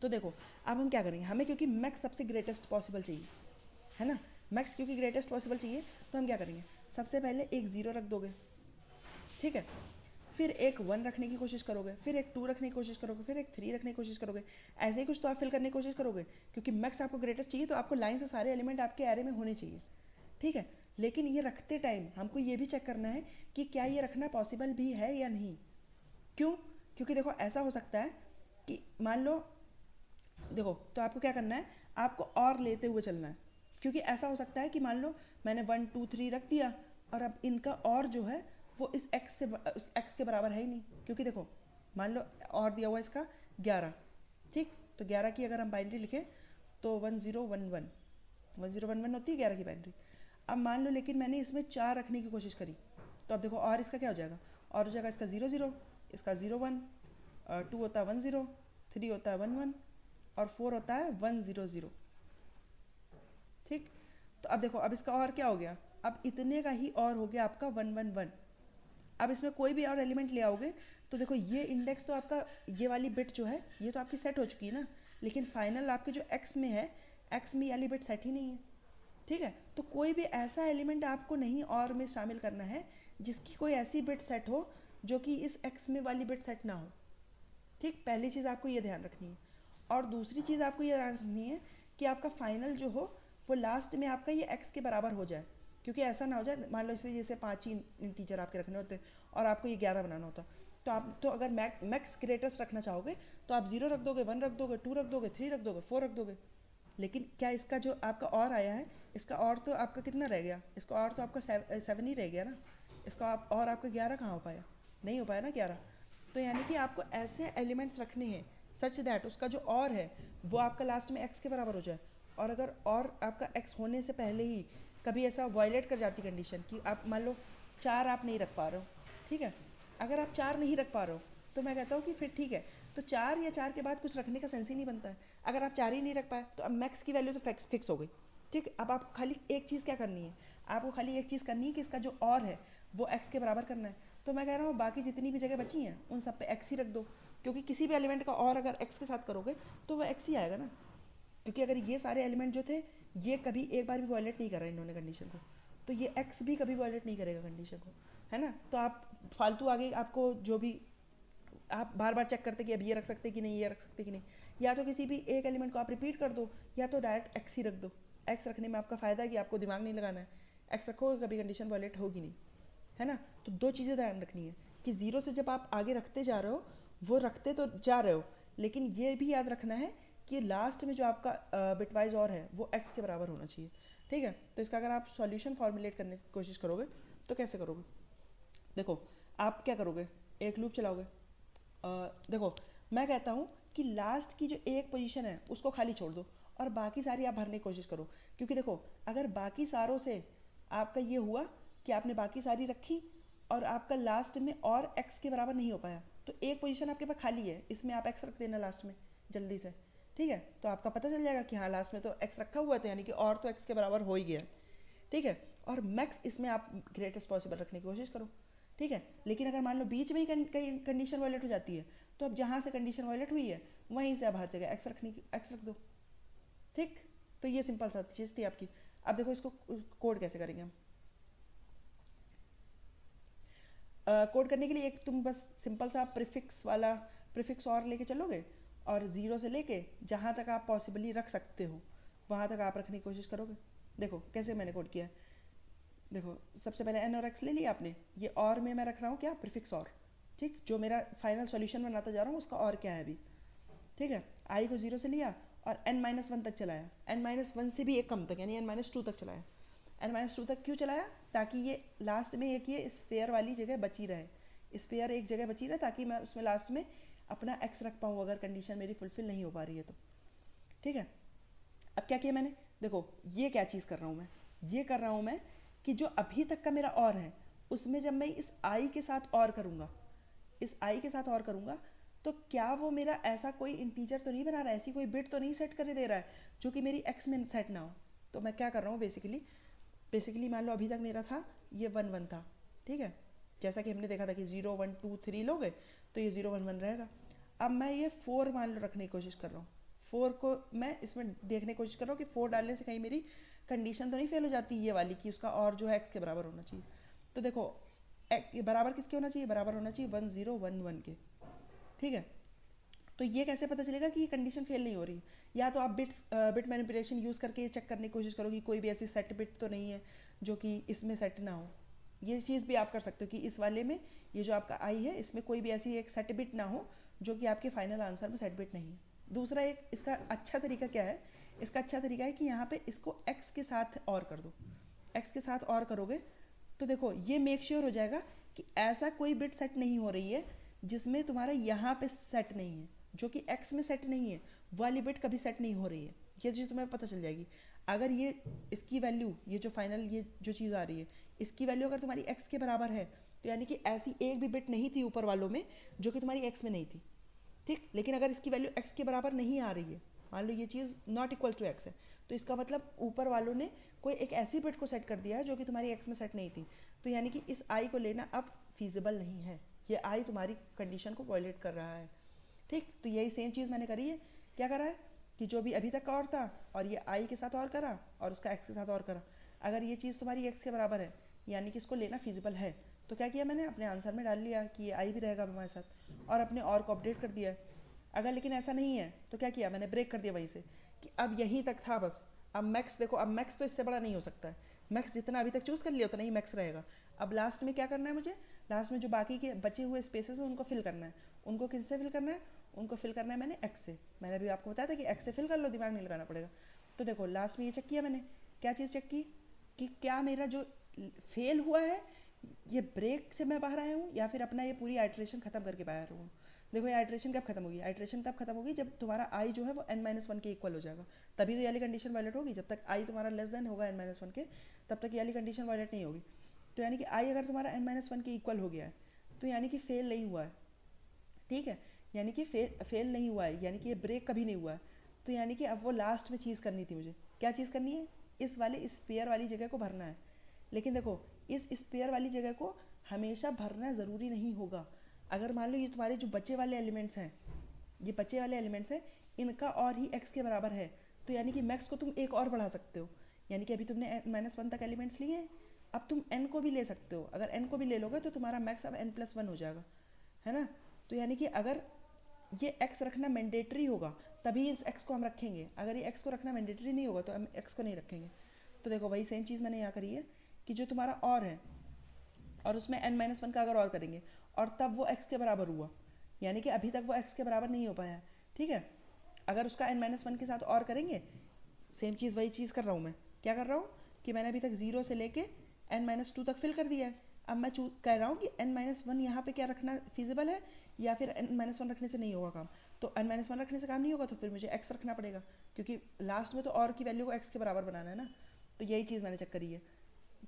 तो देखो अब हम क्या करेंगे, हमें क्योंकि मैक्स सबसे ग्रेटेस्ट पॉसिबल चाहिए, है ना, मैक्स क्योंकि ग्रेटेस्ट पॉसिबल चाहिए, तो हम क्या करेंगे, सबसे पहले एक ज़ीरो रख दोगे, ठीक है, फिर एक 1 रखने की कोशिश करोगे, फिर एक 2 रखने की कोशिश करोगे, फिर एक 3 रखने की कोशिश करोगे, ऐसे ही कुछ तो आप फिल करने की कोशिश करोगे, क्योंकि मैक्स आपको ग्रेटेस्ट चाहिए तो आपको लाइन से सारे एलिमेंट आपके एरे में होने चाहिए। ठीक है, लेकिन ये रखते टाइम हमको ये भी चेक करना है कि क्या ये रखना पॉसिबल भी है या नहीं। क्यों? क्योंकि देखो ऐसा हो सकता है कि मान लो, देखो तो आपको क्या करना है, आपको और लेते हुए चलना है, क्योंकि ऐसा हो सकता है कि मान लो मैंने 1 2 3 रख दिया और अब इनका और जो है वो इस x के बराबर है ही नहीं, क्योंकि देखो मान लो और दिया हुआ इसका 11, ठीक, तो 11 की अगर हम बाइनरी लिखें तो 1011 होती है 11 की बाइनरी। अब मान लो लेकिन मैंने इसमें 4 रखने की कोशिश करी, तो अब देखो और इसका क्या हो जाएगा, और हो जाएगा इसका 00, इसका 01, 2 होता है 10, 3 होता है 11 और 4 होता है 100। ठीक, तो अब देखो अब इसका और क्या हो गया, अब इतने का ही और हो गया आपका 111। अब इसमें कोई भी और एलिमेंट ले आओगे तो देखो ये इंडेक्स तो आपका, ये वाली बिट जो है ये तो आपकी सेट हो चुकी है ना, लेकिन फाइनल आपके जो एक्स में है, एक्स में वाली बिट सेट ही नहीं है। ठीक है, तो कोई भी ऐसा एलिमेंट आपको नहीं और में शामिल करना है जिसकी कोई ऐसी बिट सेट हो जो कि इस एक्स में वाली बिट सेट ना हो। ठीक, पहली चीज़ आपको ये ध्यान रखनी है, और दूसरी चीज़ आपको ये ध्यान रखनी है कि आपका फाइनल जो हो वो लास्ट में आपका ये एक्स के बराबर हो जाए, क्योंकि ऐसा ना हो जाए मान लो इसे जैसे 5 ही इंटीजर आपके रखने होते और आपको ये 11 बनाना होता, तो आप तो अगर मैक्स ग्रेटेस्ट रखना चाहोगे तो आप 0 रख दोगे, 1 रख दोगे, 2 रख दोगे, 3 रख दोगे, 4 रख दोगे। लेकिन क्या इसका जो आपका और आया है, इसका और तो आपका कितना रह गया, इसका और तो आपका 7 ही रह गया ना, इसका आप और आपका 11 कहाँ हो पाया, नहीं हो पाया ना 11। तो यानी कि आपको ऐसे एलिमेंट्स रखने हैं सच दैट उसका जो और है वो आपका लास्ट में एक्स के बराबर हो जाए, और अगर और आपका एक्स होने से पहले ही कभी ऐसा वायलेट कर जाती कंडीशन कि आप मान लो 4 आप नहीं रख पा रहे हो, ठीक है, अगर आप 4 नहीं रख पा रहे हो तो मैं कहता हूँ कि फिर ठीक है, तो 4 या 4 के बाद कुछ रखने का सेंस ही नहीं बनता है। अगर आप 4 ही नहीं रख पाए तो अब मैक्स की वैल्यू तो फिक्स हो गई। ठीक, अब आपको खाली एक चीज़ क्या करनी है, आपको खाली एक चीज़ करनी है कि इसका जो और है वो एक्स के बराबर करना है। तो मैं कह रहा हूँ बाकी जितनी भी जगह बची हैं उन सब पे एक्स ही रख दो, क्योंकि किसी भी एलिमेंट का और अगर एक्स के साथ करोगे तो वो एक्स ही आएगा ना, क्योंकि अगर ये सारे एलिमेंट जो थे ये कभी एक बार भी वॉयलेट नहीं करा इन्होंने कंडीशन को, तो ये एक्स भी कभी वॉयलेट नहीं करेगा कंडीशन को, है ना। तो आप फालतू आगे आपको जो भी आप बार बार चेक करते कि अब ये रख सकते कि नहीं, ये रख सकते कि नहीं, या तो किसी भी एक एलिमेंट को आप रिपीट कर दो या तो डायरेक्ट एक्स ही रख दो। एक्स रखने में आपका फ़ायदा है कि आपको दिमाग नहीं लगाना है, एक्स रखोगे कभी कंडीशन वॉयलेट होगी नहीं, है ना। तो दो चीज़ें ध्यान रखनी है कि ज़ीरो से जब आप आगे रखते जा रहे हो वो रखते तो जा रहे हो, लेकिन ये भी याद रखना है कि लास्ट में जो आपका बिटवाइज और है वो एक्स के बराबर होना चाहिए। ठीक है, तो इसका अगर आप सॉल्यूशन फॉर्मुलेट करने की कोशिश करोगे तो कैसे करोगे, देखो आप क्या करोगे, एक लूप चलाओगे। देखो मैं कहता हूँ कि लास्ट की जो एक पोजीशन है उसको खाली छोड़ दो और बाकी सारी आप भरने की कोशिश करो, क्योंकि देखो अगर बाकी सारों से आपका ये हुआ कि आपने बाकी सारी रखी और आपका लास्ट में और एक्स के बराबर नहीं हो पाया, तो एक पोजीशन आपके पास खाली है, इसमें आप एक्स रख देना लास्ट में जल्दी से। ठीक है, तो आपका पता चल जाएगा कि हाँ लास्ट में तो एक्स रखा हुआ है, तो यानी कि और तो एक्स के बराबर हो ही गया। ठीक है, और मैक्स इसमें आप ग्रेटेस्ट पॉसिबल रखने की कोशिश करो। ठीक है, लेकिन अगर मान लो बीच में ही कहीं कंडीशन वायलेट हो जाती है तो अब जहाँ से कंडीशन वायलेट हुई है वहीं से आप हर जगह एक्स रखने की एक्स रख दो। ठीक, तो ये सिंपल सा चीज़ थी आपकी। अब देखो इसको कोड कैसे करेंगे हम। कोड करने के लिए एक तुम बस सिंपल सा प्रीफिक्स वाला प्रीफिक्स और लेके चलोगे और ज़ीरो से लेके जहाँ तक आप पॉसिबली रख सकते हो वहाँ तक आप रखने की कोशिश करोगे। देखो कैसे मैंने कोड किया है, देखो सबसे पहले एन और एक्स ले लिया आपने, ये और में मैं रख रहा हूँ क्या, प्रीफिक्स और। ठीक, जो मेरा फाइनल सॉल्यूशन बनाता जा रहा हूँ उसका और क्या है अभी। ठीक है, आई को 0 से लिया और n-1 तक चलाया, n-1 से भी एक कम तक यानी n-2 तक चलाया। n-2 तक क्यों चलाया, ताकि ये लास्ट में एक ये स्पेयर वाली जगह बची रहे, स्पेयर एक जगह बची रहे ताकि मैं उसमें लास्ट में अपना x रख पाऊँ अगर कंडीशन मेरी फुलफिल नहीं हो पा रही है तो। ठीक है, अब क्या किया मैंने, देखो ये क्या चीज़ कर रहा हूँ मैं, ये कर रहा हूँ मैं कि जो अभी तक का मेरा और है उसमें जब मैं इस आई के साथ और करूँगा, इस आई के साथ और करूँगा, तो क्या वो मेरा ऐसा कोई इंटीजर तो नहीं बना रहा है, ऐसी कोई बिट तो नहीं सेट करने दे रहा है जो कि मेरी एक्स में सेट ना हो। तो मैं क्या कर रहा हूँ बेसिकली मान लो अभी तक मेरा था ये 1 1 था, ठीक है, जैसा कि हमने देखा था कि 0 1 2 3 लोगे तो ये 0 1 1 रहेगा। अब मैं ये 4 मान लो रखने की कोशिश कर रहा हूँ, 4 को मैं इसमें देखने की कोशिश कर रहा हूँ कि 4 डालने से कहीं मेरी कंडीशन तो नहीं फेल हो जाती ये वाली कि उसका और जो है एक्स के बराबर होना चाहिए। तो देखो ये बराबर किसके होना चाहिए, बराबर होना चाहिए 1 0 1 1 के, ठीक है। तो ये कैसे पता चलेगा कि ये कंडीशन फेल नहीं हो रही, या तो आप बिट मैनिपुलेशन यूज़ करके चेक करने की कोशिश करो कि कोई भी ऐसी सेट बिट तो नहीं है जो कि इसमें सेट ना हो। ये चीज़ भी आप कर सकते हो कि इस वाले में ये जो आपका आई है इसमें कोई भी ऐसी एक सेट बिट ना हो जो कि आपके फाइनल आंसर में सेट बिट नहीं है। दूसरा एक इसका अच्छा तरीका क्या है, इसका अच्छा तरीका है कि यहाँ पे इसको एक्स के साथ और कर दो। एक्स के साथ और करोगे तो देखो ये मेक श्योर हो जाएगा कि ऐसा कोई बिट सेट नहीं हो रही है जिसमें तुम्हारा यहाँ पे सेट नहीं है, जो कि एक्स में सेट नहीं है वाली बिट कभी सेट नहीं हो रही है। ये चीज़ तुम्हें पता चल जाएगी। अगर ये इसकी वैल्यू, ये जो फाइनल ये जो चीज़ आ रही है इसकी वैल्यू अगर तुम्हारी एक्स के बराबर है तो यानी कि ऐसी एक भी बिट नहीं थी ऊपर वालों में जो कि तुम्हारी एक्स में नहीं थी, ठीक। लेकिन अगर इसकी वैल्यू एक्स के बराबर नहीं आ रही है, मान लो ये चीज़ नॉट इक्वल टू एक्स है, तो इसका मतलब ऊपर वालों ने कोई एक ऐसी बिट को सेट कर दिया है जो कि तुम्हारी एक्स में सेट नहीं थी। तो यानी कि इस आई को लेना अब फीजिबल नहीं है, ये आई तुम्हारी कंडीशन को वायलेट कर रहा है, ठीक। तो यही सेम चीज़ मैंने करी है, क्या करा है कि जो भी अभी तक का और था और ये आई के साथ और करा और उसका एक्स के साथ और करा। अगर ये चीज़ तुम्हारी एक्स के बराबर है यानी कि इसको लेना फिजिबल है, तो क्या किया मैंने अपने आंसर में डाल लिया कि ये आई भी रहेगा हमारे साथ और अपने और को अपडेट कर दिया है। अगर लेकिन ऐसा नहीं है तो क्या किया मैंने, ब्रेक कर दिया वहीं से कि अब यहीं तक था बस। अब मैक्स देखो, अब मैक्स तो इससे बड़ा नहीं हो सकता है, मैक्स जितना अभी तक चूज़ कर लिया उतना ही मैक्स रहेगा। अब लास्ट में क्या करना है मुझे, लास्ट में जो बाकी के बचे हुए स्पेसेस हैं उनको फिल करना है। उनको किससे फिल करना है, उनको फिल करना है मैंने एक्स से। मैंने अभी आपको बताया था कि एक्स से फिल कर लो, दिमाग नहीं लगाना पड़ेगा। तो देखो लास्ट में ये चेक किया मैंने, क्या चीज़ चेक की कि क्या मेरा जो फेल हुआ है ये ब्रेक से मैं बाहर आया हूँ या फिर अपना ये पूरी आइट्रेशन खत्म करके बाहर हूँ। देखो ये आइट्रेशन कब खत्म होगी, आइट्रेशन तब खत्म होगी जब तुम्हारा आई जो है वो n-1 के इक्वल हो जाएगा, तभी तो ये वाली कंडीशन वायलेट होगी। जब तक आई तुम्हारा लेस देन होगा n-1 के तब तक ये वाली कंडीशन वायलेट नहीं होगी। तो यानी कि आई अगर तुम्हारा n-1 के इक्वल हो गया है तो यानी कि फेल नहीं हुआ है, ठीक है। यानी कि फेल नहीं हुआ है, यानी कि ये ब्रेक कभी नहीं हुआ है। तो यानी कि अब वो लास्ट में चीज़ करनी थी मुझे, क्या चीज़ करनी है, इस वाले स्पेयर वाली जगह को भरना है। लेकिन देखो इस स्पेयर वाली जगह को हमेशा भरना ज़रूरी नहीं होगा। अगर मान लो ये तुम्हारे जो बचे वाले एलिमेंट्स हैं, ये बचे वाले एलिमेंट्स हैं, इनका और ही एक्स के बराबर है, तो यानी कि मैक्स को तुम एक और बढ़ा सकते हो। यानी कि अभी तुमने n-1 तक एलिमेंट्स लिए हैं, अब तुम n को भी ले सकते हो। अगर n को भी ले लोगे तो तुम्हारा मैक्स अब n+1 हो जाएगा, है ना। तो यानी कि अगर ये x रखना मैंडेटरी होगा तभी इस x को हम रखेंगे, अगर ये x को रखना मैंडेटरी नहीं होगा तो हम x को नहीं रखेंगे। तो देखो वही सेम चीज़ मैंने यहाँ करी है कि जो तुम्हारा और है और उसमें n-1 का अगर और करेंगे और तब वो x के बराबर हुआ, यानी कि अभी तक वो x के बराबर नहीं हो पाया है, ठीक है। अगर उसका n-1 के साथ और करेंगे, सेम चीज़ वही चीज़ कर रहा हूँ मैं, क्या कर रहा हूँ कि मैंने अभी तक 0 से लेके n-2 तक फिल कर दिया है। अब मैं कह रहा हूँ कि n-1 यहाँ पे क्या रखना फिजिबल है या फिर n-1 रखने से नहीं होगा काम। तो n-1 रखने से काम नहीं होगा तो फिर मुझे x रखना पड़ेगा, क्योंकि लास्ट में तो और की वैल्यू को x के बराबर बनाना है ना। तो यही चीज़ मैंने चेक करी है।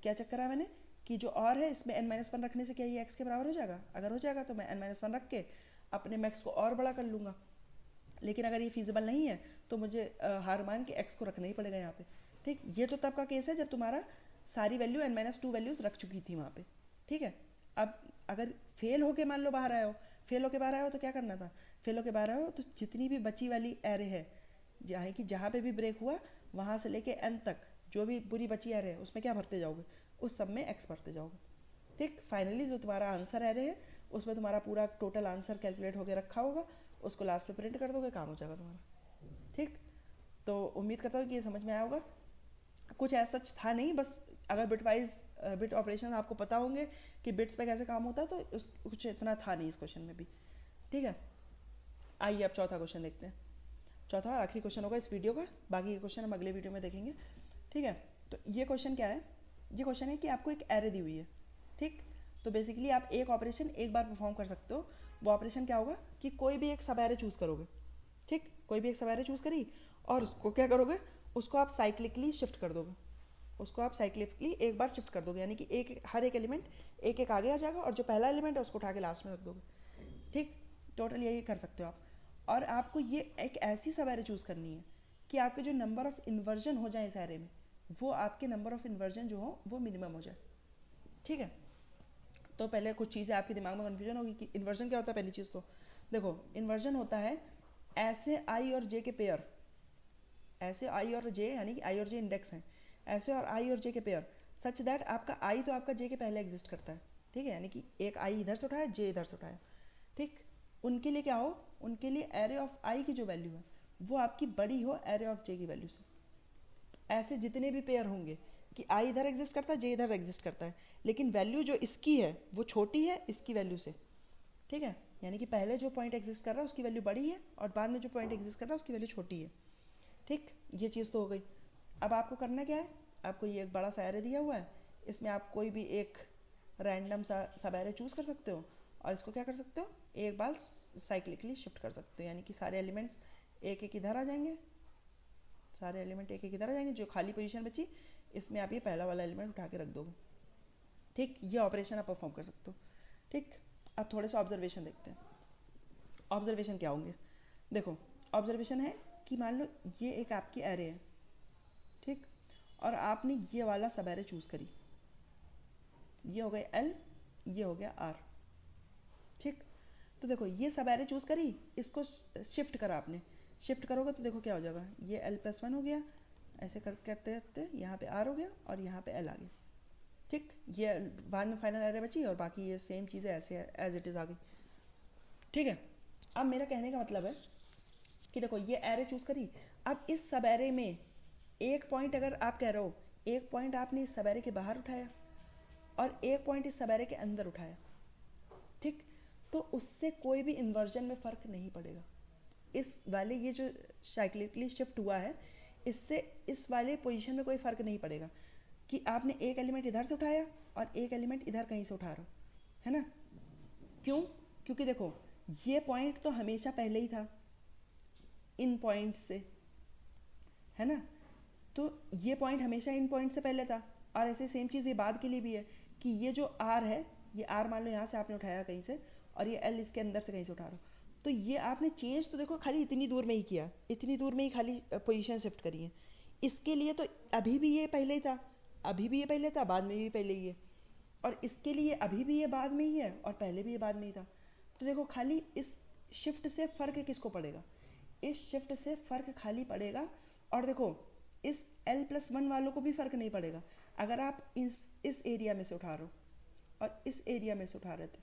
क्या चेक करा मैंने कि जो और है इसमें n-1 रखने से क्या ये x के बराबर हो जाएगा, अगर हो जाएगा तो मैं n-1 रख के अपने मैक्स को और बड़ा कर लूँगा। लेकिन अगर ये फिजिबल नहीं है तो मुझे हार मान के x को रखना ही पड़ेगा यहाँ पे, ठीक। ये तो तब का केस है जब तुम्हारा सारी वैल्यू n-2 वैल्यूज़ रख चुकी थी वहाँ पे, ठीक है। अब अगर फेल होके मान लो बाहर आए हो, फेल होके बाहर आए हो तो क्या करना था, फेल होके बाहर आए हो तो जितनी भी बची वाली एरे है, जहाँ पे भी ब्रेक हुआ वहाँ से लेके n तक जो भी पूरी बची एरे है उसमें क्या भरते जाओगे, उस सब में x भरते जाओगे, ठीक। फाइनली जो तुम्हारा आंसर एरे है उसमें तुम्हारा पूरा टोटल आंसर कैलकुलेट होकर रखा होगा, उसको लास्ट में प्रिंट कर दोगे, काम हो जाएगा तुम्हारा, ठीक। तो उम्मीद करता हूँ कि ये समझ में आया होगा। कुछ ऐसा सच था नहीं, बस अगर बिट वाइज बिट ऑपरेशन आपको पता होंगे कि बिट्स पे कैसे काम होता है तो उस कुछ इतना था नहीं इस क्वेश्चन में भी, ठीक है। आइए अब चौथा क्वेश्चन देखते हैं। चौथा और आखिरी क्वेश्चन होगा इस वीडियो का, बाकी के क्वेश्चन हम अगले वीडियो में देखेंगे, ठीक है। तो ये क्वेश्चन क्या है, ये क्वेश्चन है कि आपको एक एरे दी हुई है, ठीक। तो बेसिकली आप एक ऑपरेशन एक बार परफॉर्म कर सकते हो। वो ऑपरेशन क्या होगा कि कोई भी एक सब एरे चूज़ करोगे, ठीक। कोई भी एक सब एरे चूज़ करी और उसको क्या करोगे, उसको आप साइक्लिकली शिफ्ट कर दोगे, उसको आप साइक्लिकली एक बार शिफ्ट कर दोगे, यानी कि एक हर एक एलिमेंट एक एक आगे आ जाएगा और जो पहला एलिमेंट है उसको उठा के लास्ट में रख दोगे। ठीक, टोटल यही कर सकते हो आप। और आपको ये एक ऐसी सब एरे चूज़ करनी है कि आपके जो नंबर ऑफ इन्वर्जन हो जाए इस एरे में, वो आपके नंबर ऑफ इन्वर्जन जो हो वो मिनिमम हो जाए। ठीक है, तो पहले कुछ चीज़ें आपके दिमाग में कन्फ्यूजन होगी कि इन्वर्जन क्या होता है। पहली चीज़ तो देखो, इन्वर्जन होता है ऐसे आई और जे के पेयर, ऐसे आई और जे, यानी कि आई और जे इंडेक्स हैं, ऐसे और आई और जे के पेयर सच दैट आपका आई तो आपका जे के पहले एग्जिस्ट करता है। ठीक है, यानी कि एक आई इधर से उठाया, जे इधर से उठाया। ठीक, उनके लिए क्या हो, उनके लिए एरे ऑफ आई की जो वैल्यू है वो आपकी बड़ी हो एरे ऑफ जे की वैल्यू से। ऐसे जितने भी पेयर होंगे कि आई इधर एग्जिस्ट करता है, जे इधर एग्जिस्ट करता है, लेकिन वैल्यू जो इसकी है वो छोटी है इसकी वैल्यू से। ठीक है, यानी कि पहले जो पॉइंट एग्जिस्ट कर रहा है उसकी वैल्यू बड़ी है और बाद में जो पॉइंट एग्जिस्ट कर रहा है उसकी वैल्यू छोटी है। ठीक, ये चीज़ तो हो गई। अब आपको करना क्या है, आपको ये एक बड़ा सा एरे दिया हुआ है, इसमें आप कोई भी एक रैंडम सा सब एरे चूज़ कर सकते हो और इसको क्या कर सकते हो, एक बार साइक्लिकली शिफ्ट कर सकते हो, यानी कि सारे एलिमेंट्स एक एक इधर आ जाएंगे, सारे एलिमेंट एक एक इधर आ जाएंगे, जो खाली पोजीशन बची इसमें आप ये पहला वाला एलिमेंट उठा के रख दोगे। ठीक, ये ऑपरेशन आप परफॉर्म कर सकते हो। ठीक, अब थोड़े से ऑब्जर्वेशन देखते हैं। ऑब्जर्वेशन क्या होंगे, देखो ऑब्जर्वेशन है कि मान लो ये एक आपकी एरे है, ठीक, और आपने ये वाला सब एरे चूज़ करी, ये हो गया एल, ये हो गया आर। ठीक, तो देखो ये सब एरे चूज़ करी, इसको शिफ्ट करा आपने, शिफ्ट करोगे तो देखो क्या हो जाएगा, ये एल प्लस वन हो गया, ऐसे करते करते यहाँ पे आर हो गया और यहाँ पे एल आ गया। ठीक, ये बाद में फाइनल एरे बची और बाकी ये सेम चीज़ें ऐसे एज इट इज़ आ गई। ठीक है, अब मेरा कहने का मतलब है कि देखो ये एरे चूज़ करी, अब इस सब एरे में एक पॉइंट अगर आप कह रहे हो, एक पॉइंट आपने इस सब एरे के बाहर उठाया और एक पॉइंट इस सब एरे के अंदर उठाया, ठीक, तो उससे कोई भी इन्वर्जन में फ़र्क नहीं पड़ेगा। इस वाले ये जो साइक्लिकली शिफ्ट हुआ है इससे इस वाले पोजीशन में कोई फ़र्क नहीं पड़ेगा कि आपने एक एलिमेंट इधर से उठाया और एक एलिमेंट इधर कहीं से उठा रहे हो, है ना। क्यों, क्योंकि देखो ये पॉइंट तो हमेशा पहले ही था इन पॉइंट से, है ना, तो ये पॉइंट हमेशा इन पॉइंट से पहले था। और ऐसे सेम चीज़ ये बाद के लिए भी है कि ये जो आर है, ये आर मान लो यहाँ से आपने उठाया कहीं से और ये एल इसके अंदर से कहीं से उठा रहा हो, तो ये आपने चेंज तो देखो खाली इतनी दूर में ही किया, इतनी दूर में ही खाली पोजीशन शिफ्ट करी है। इसके लिए तो अभी भी ये पहले ही था, अभी भी ये पहले था, बाद में भी पहले ही है, और इसके लिए अभी भी ये बाद में ही है और पहले भी ये बाद में ही था। तो देखो खाली इस शिफ्ट से फ़र्क किसको पड़ेगा, इस शिफ्ट से फ़र्क खाली पड़ेगा। और देखो इस L प्लस वन वालों को भी फ़र्क नहीं पड़ेगा अगर आप इस एरिया में से उठा रहे हो और इस एरिया में से उठा रहे थे,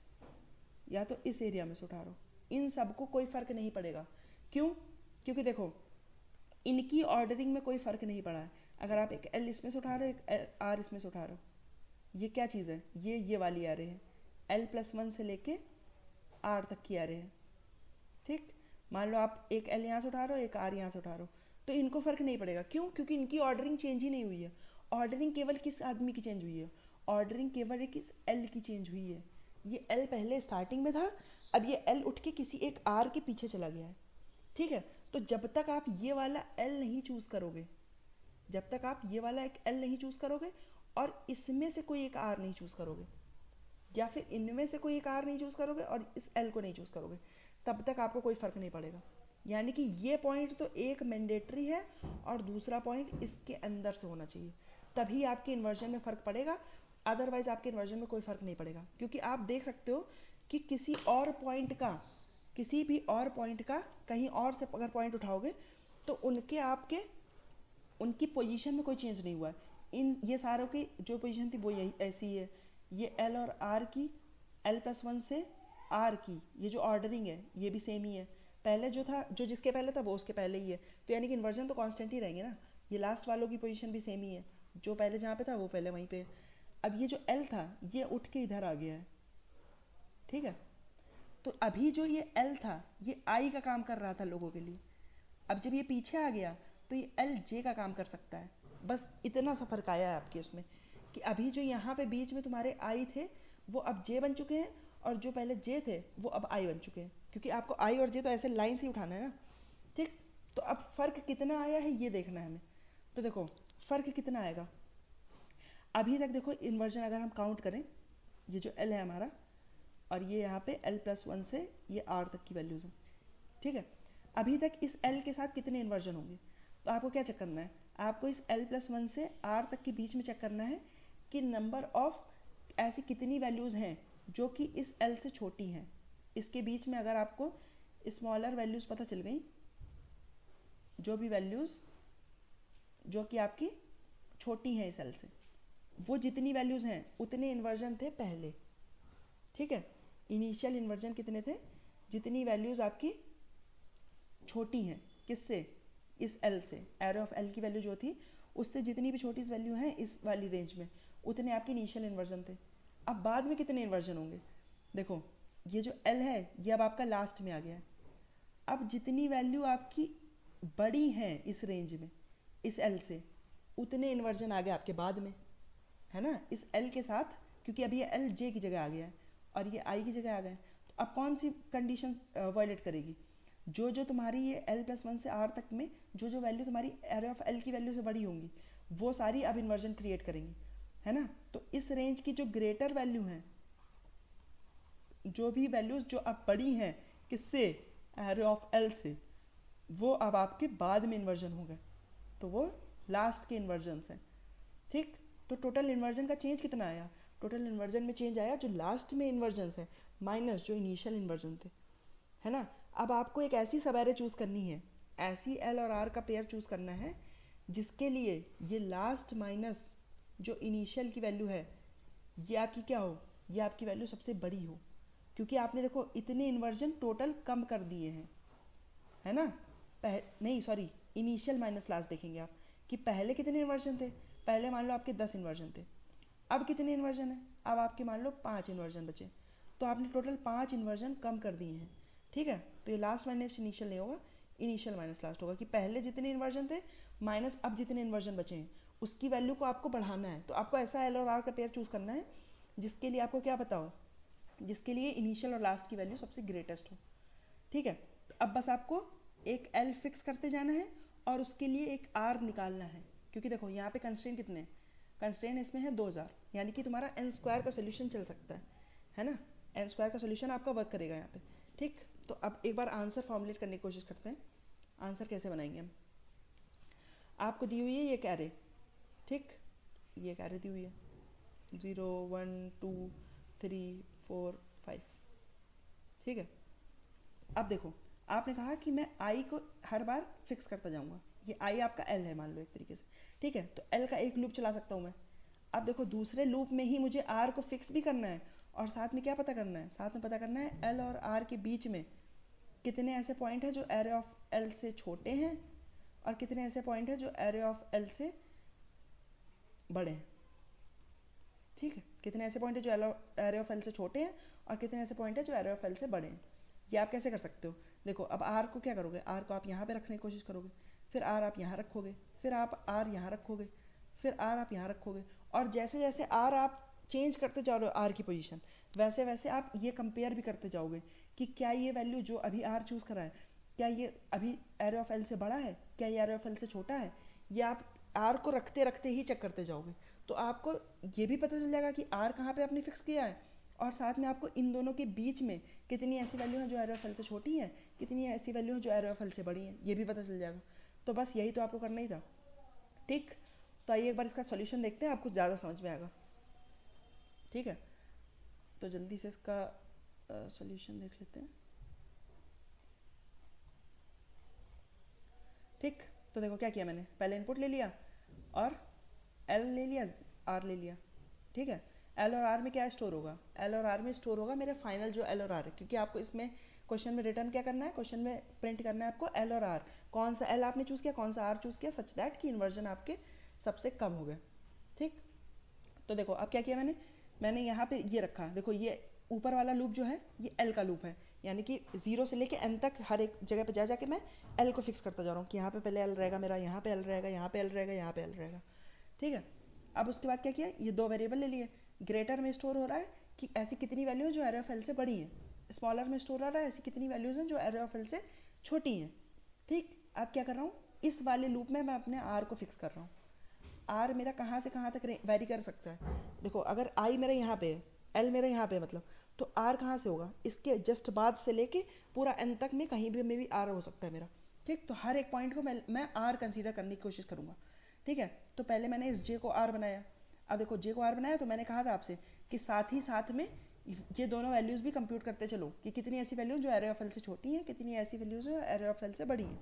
या तो इस एरिया में से उठा रहे हो, इन सब को कोई फ़र्क नहीं पड़ेगा। क्यों, क्योंकि देखो इनकी ऑर्डरिंग में कोई फ़र्क नहीं पड़ा है। अगर आप एक L इसमें से उठा रहे हो, एक R इसमें से उठा रहे हो, ये क्या चीज़ है, ये वाली एरे है, L प्लस वन से लेके R तक की एरे है। ठीक, मान लो आप एक L यहाँ से उठा रहे हो, एक R यहाँ से उठा रहे हो, तो इनको फ़र्क नहीं पड़ेगा। क्यों, क्योंकि इनकी ऑर्डरिंग चेंज ही नहीं हुई है। ऑर्डरिंग केवल किस आदमी की चेंज हुई है, ऑर्डरिंग केवल एक इस L की चेंज हुई है। ये L पहले स्टार्टिंग में था, अब ये L उठ के किसी एक R के पीछे चला गया है। ठीक है, तो जब तक आप ये वाला L नहीं चूज़ करोगे, जब तक आप ये वाला एक L नहीं चूज़ करोगे और इसमें से कोई एक R नहीं चूज़ करोगे, या फिर इनमें से कोई एक R नहीं चूज़ करोगे और इस L को नहीं चूज़ करोगे, तब तक आपको कोई फ़र्क नहीं पड़ेगा। यानी कि ये पॉइंट तो एक मैंडेटरी है और दूसरा पॉइंट इसके अंदर से होना चाहिए, तभी आपके इन्वर्जन में फ़र्क पड़ेगा। अदरवाइज़ आपके इन्वर्जन में कोई फ़र्क नहीं पड़ेगा, क्योंकि आप देख सकते हो कि किसी और पॉइंट का, किसी भी और पॉइंट का कहीं और से अगर पॉइंट उठाओगे तो उनके आपके उनकी पोजीशन में कोई चेंज नहीं हुआ है। इन ये सारों की जो पोजीशन थी वो यही ऐसी ही है। ये L और R की, L प्लस वन से R की ये जो ऑर्डरिंग है ये भी सेम ही है। पहले जो था, जो जिसके पहले था वो उसके पहले ही है, तो यानी कि इन्वर्जन तो कांस्टेंट ही रहेंगे ना। ये लास्ट वालों की पोजीशन भी सेम ही है, जो पहले जहाँ पे था वो पहले वहीं पे है। अब ये जो L था ये उठ के इधर आ गया है, ठीक है, तो अभी जो ये L था ये I का काम कर रहा था लोगों के लिए, अब जब ये पीछे आ गया तो ये L J का काम कर सकता है। बस इतना सा फर्क आया है आपके उसमें कि अभी जो यहाँ पे बीच में तुम्हारे I थे वो अब J बन चुके हैं और जो पहले J थे वो अब I बन चुके हैं, क्योंकि आपको I और J तो ऐसे लाइन से ही उठाना है ना। ठीक, तो अब फ़र्क कितना आया है ये देखना है हमें। तो देखो फ़र्क कितना आएगा, अभी तक देखो इन्वर्जन अगर हम काउंट करें, ये जो एल है हमारा और ये यहाँ पे एल प्लस वन से ये आर तक की वैल्यूज़ हैं, ठीक है। अभी तक इस एल के साथ कितने इन्वर्जन होंगे, तो आपको क्या चेक करना है, आपको इस एल प्लस वन से आर तक के बीच में चेक करना है कि नंबर ऑफ ऐसी कितनी वैल्यूज़ हैं जो कि इस एल से छोटी हैं। इसके बीच में अगर आपको स्मॉलर वैल्यूज़ पता चल गई, जो भी वैल्यूज़ जो कि आपकी छोटी हैं इस एल से, वो जितनी वैल्यूज़ हैं उतने इन्वर्जन थे पहले, ठीक है। इनिशियल इन्वर्जन कितने थे, जितनी वैल्यूज़ आपकी छोटी हैं किससे, इस एल से, एरो ऑफ एल की वैल्यू जो थी उससे जितनी भी छोटी वैल्यू है इस वाली रेंज में, उतने आपके इनिशियल इन्वर्जन थे। अब बाद में कितने इन्वर्जन होंगे, देखो ये जो एल है ये अब आपका लास्ट में आ गया है। अब जितनी वैल्यू आपकी बड़ी हैं इस रेंज में इस एल से, उतने इन्वर्जन आ गए आपके बाद में, है ना, इस एल के साथ, क्योंकि अभी ये एल जे की जगह आ गया है और ये आई की जगह आ गया है। तो अब कौन सी कंडीशन वायलेट करेगी, जो जो तुम्हारी ये एल प्लस वन से आर तक में जो जो वैल्यू तुम्हारी एरे ऑफ एल की वैल्यू से बड़ी होंगी वो सारी अब इन्वर्जन क्रिएट करेंगी, है ना। तो इस रेंज की जो ग्रेटर वैल्यू हैं, जो भी वैल्यूज जो अब बड़ी हैं किससे, एरे ऑफ एल से, वो अब आपके बाद में इन्वर्जन हो गए, तो वो लास्ट के इन्वर्जन हैं, ठीक। तो टोटल इन्वर्जन का चेंज कितना आया, टोटल इन्वर्जन में चेंज आया जो लास्ट में इन्वर्जन है माइनस जो इनिशियल इन्वर्जन थे, है ना। अब आपको एक ऐसी सब एरे चूज़ करनी है, ऐसी एल और आर का पेयर चूज़ करना है जिसके लिए ये लास्ट माइनस जो इनिशियल की वैल्यू है ये आपकी क्या हो, ये आपकी वैल्यू सबसे बड़ी हो, क्योंकि आपने देखो इतने इन्वर्जन टोटल कम कर दिए हैं, है ना। नहीं सॉरी, इनिशियल माइनस लास्ट देखेंगे आप कि पहले कितने इन्वर्जन थे, पहले मान लो आपके 10 इन्वर्जन थे, अब कितने इन्वर्जन है, अब आपके मान लो 5 इन्वर्जन बचे, तो आपने टोटल 5 इन्वर्जन कम कर दिए हैं, ठीक है। तो ये लास्ट माइनस इनिशियल नहीं होगा, इनिशियल माइनस लास्ट होगा कि पहले जितने इन्वर्जन थे माइनस अब जितने इन्वर्जन बचे हैं उसकी वैल्यू को आपको बढ़ाना है। तो आपको ऐसा एल और आर का पेयर चूज़ करना है जिसके लिए आपको क्या पता हो, जिसके लिए इनिशियल और लास्ट की वैल्यू सबसे ग्रेटेस्ट हो, ठीक है। तो अब बस आपको एक एल फिक्स करते जाना है और उसके लिए एक आर निकालना है, क्योंकि देखो यहाँ पे कंस्ट्रेंट कितने हैं, कंस्ट्रेंट इसमें है 2000, यानी कि तुम्हारा एन स्क्वायर का सोल्यूशन चल सकता है ना, एन स्क्वायर का सोल्यूशन आपका वर्क करेगा यहाँ पे, ठीक। तो अब एक बार आंसर फॉर्मुलेट करने की कोशिश करते हैं। आंसर कैसे बनाएंगे हम, आपको दी हुई है ये कैरे, ठीक, ये कैरे दी हुई है 0 1 2 3 4 5, ठीक है। अब देखो आपने कहा कि मैं आई को हर बार फिक्स करता जाऊंगा, ये आई आपका एल है मान लो एक तरीके से, ठीक है। तो एल का एक लूप चला सकता हूँ मैं। अब देखो दूसरे लूप में ही मुझे आर को फिक्स भी करना है और साथ में क्या पता करना है, साथ में पता करना है एल और आर के बीच में कितने ऐसे पॉइंट हैं जो एरे ऑफ एल से छोटे हैं और कितने ऐसे पॉइंट हैं जो एरे ऑफ एल से बड़े हैं, ठीक है। कितने ऐसे पॉइंट है जो एरे ऑफ एल से छोटे हैं और कितने ऐसे पॉइंट है जो एरे ऑफ एल से बड़े हैं। ये आप कैसे कर सकते हो, देखो अब आर को क्या करोगे, आर को आप यहाँ पे रखने की कोशिश करोगे, फिर आर आप यहाँ रखोगे, फिर आप आर यहाँ रखोगे, फिर आर आप यहाँ रखोगे, और जैसे जैसे आर आप चेंज करते जाओगे आर की पोजीशन, वैसे वैसे आप ये कंपेयर भी करते जाओगे कि क्या ये वैल्यू जो अभी आर चूज़ करा है क्या ये अभी एरे ऑफ एल से बड़ा है, क्या ये एरे ऑफ एल से छोटा है। ये आप आर को रखते रखते ही चेक करते जाओगे, तो आपको ये भी पता चल जाएगा कि आर कहाँ पे आपने फिक्स किया है, और साथ में आपको इन दोनों के बीच में कितनी ऐसी वैल्यू हैं जो एरे ऑफ एल से छोटी हैं, कितनी ऐसी वैल्यू हैं जो एरे ऑफ एल से बड़ी हैं, ये भी पता चल जाएगा। तो बस यही तो आपको करना ही था, ठीक। तो आइए एक बार इसका सॉल्यूशन देखते हैं, आपको ज़्यादा समझ में आएगा, ठीक है। तो जल्दी से इसका सॉल्यूशन देख लेते हैं, ठीक। तो देखो क्या किया मैंने, पहले इनपुट ले लिया और एल ले लिया, आर ले लिया, ठीक है। एल और आर में क्या स्टोर होगा, एल और आर में स्टोर होगा मेरे फाइनल जो एल और आर है, क्योंकि आपको इसमें क्वेश्चन में रिटर्न क्या करना है, क्वेश्चन में प्रिंट करना है आपको एल और आर, कौन सा एल आपने चूज़ किया कौन सा आर चूज़ किया, सच दैट कि इन्वर्जन आपके सबसे कम हो गए, ठीक। तो देखो अब क्या किया मैंने यहाँ पे ये रखा, देखो ये ऊपर वाला लूप जो है ये एल का लूप है, यानी कि 0 से लेके n तक हर एक जगह पे जा जाके मैं एल को फिक्स करता जा रहा हूँ कि यहाँ पे पहले एल रहेगा मेरा, यहाँ पे एल रहेगा, यहाँ पे एल रहेगा, यहाँ पे एल रहेगा, ठीक है। अब उसके बाद क्या किया, ये दो वेरिएबल ले लिए, ग्रेटर में स्टोर हो रहा है कि ऐसी कितनी वैल्यू है जो एरे ऑफ एल से बड़ी हैं, स्मॉलर में स्टोर हो रहा है ऐसी कितनी वैल्यूज़ हैं जो एरे ऑफ एल से छोटी हैं, ठीक। अब क्या कर रहा हूँ, इस वाले लूप में मैं अपने आर को फिक्स कर रहा हूँ, आर मेरा कहाँ से कहाँ तक वेरी कर सकता है। देखो अगर आई मेरा यहाँ पे है, एल मेरा यहाँ पे है मतलब, तो आर कहाँ से होगा, इसके जस्ट बाद से लेके पूरा एन तक में कहीं भी में भी आर हो सकता है मेरा। ठीक, तो हर एक पॉइंट को मैं आर कंसीडर करने की कोशिश करूँगा। ठीक है, तो पहले मैंने इस जे को आर बनाया। अब देखो जे को आर बनाया तो मैंने कहा था आपसे कि साथ ही साथ में ये दोनों वैल्यूज़ भी कंप्यूट करते चलो कि कितनी ऐसी वैल्यू जो एरे ऑफ एल से छोटी हैं, कितनी ऐसी वैल्यूज़ जो एरे ऑफ एल से बड़ी हैं।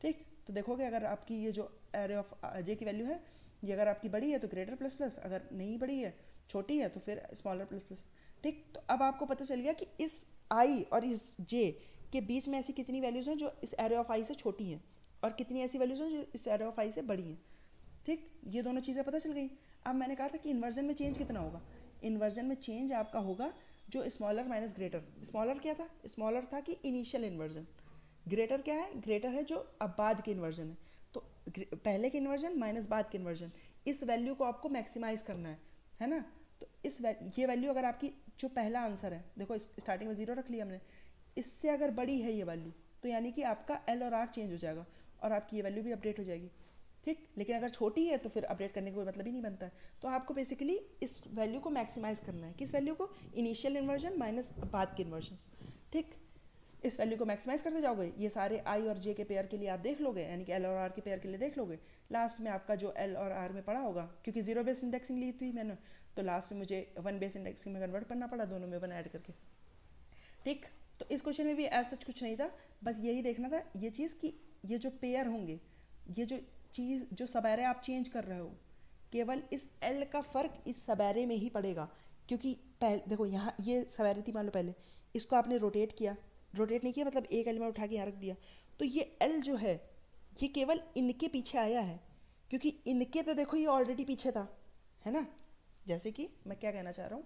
ठीक, तो देखोगे अगर आपकी ये जो एरे ऑफ जे की वैल्यू है ये अगर आपकी बड़ी है तो ग्रेटर प्लस प्लस, अगर नहीं बड़ी है छोटी है तो फिर स्मॉलर प्लस प्लस। ठीक, तो अब आपको पता चल गया कि इस आई और इस जे के बीच में ऐसी कितनी वैल्यूज़ हैं जो इस एरे ऑफ आई से छोटी हैं और कितनी ऐसी वैल्यूज़ हैं जो इस एरे ऑफ आई से बड़ी हैं। ठीक, ये दोनों चीज़ें पता चल गई। अब मैंने कहा था कि इन्वर्जन में चेंज कितना होगा, इन्वर्जन में चेंज आपका होगा जो स्मॉलर माइनस ग्रेटर। स्मॉलर क्या था, स्मॉलर था कि इनिशियल इन्वर्जन, ग्रेटर क्या है, ग्रेटर है जो अब बाद के इन्वर्जन है। तो पहले के इन्वर्जन माइनस बाद के इन्वर्जन, इस वैल्यू को आपको मैक्सिमाइज करना है ना। तो ये वैल्यू अगर आपकी जो पहला आंसर है, देखो स्टार्टिंग में 0 रख लिया हमने, इससे अगर बड़ी है ये वैल्यू तो यानी कि आपका एल और आर चेंज हो जाएगा और आपकी ये वैल्यू भी अपडेट हो जाएगी। ठीक, लेकिन अगर छोटी है तो फिर अपडेट करने का कोई मतलब ही नहीं बनता है। तो आपको बेसिकली इस वैल्यू को मैक्सिमाइज करना है, किस वैल्यू को, इनिशियल इन्वर्जन माइनस बाद के इन्वर्जन। ठीक, इस वैल्यू को मैक्सिमाइज करते जाओगे, ये सारे आई और जे के पेयर के लिए आप देख लोगे, यानी कि एल और आर के पेयर के लिए देख लोगे। लास्ट में आपका जो एल और आर में पड़ा होगा, क्योंकि 0 बेस्ड इंडेक्सिंग ली थी मैंने, तो लास्ट में मुझे 1 बेस्ड इंडेक्सिंग में कन्वर्ट करना पड़ा, दोनों में 1 ऐड करके। ठीक, तो इस क्वेश्चन में भी ऐसा कुछ नहीं था, बस यही देखना था ये चीज़ कि ये जो पेयर होंगे, ये जो चीज़ जो सबैरे आप चेंज कर रहे हो, केवल इस एल का फ़र्क इस सबैरे में ही पड़ेगा। क्योंकि पहले देखो यहाँ ये सबैरे थी मान लो, पहले इसको आपने रोटेट किया, रोटेट नहीं किया मतलब एक एलिमेंट उठा के यहाँ रख दिया, तो ये एल जो है ये केवल इनके पीछे आया है, क्योंकि इनके तो देखो ये ऑलरेडी पीछे था, है ना। जैसे कि मैं क्या कहना चाह रहा हूँ,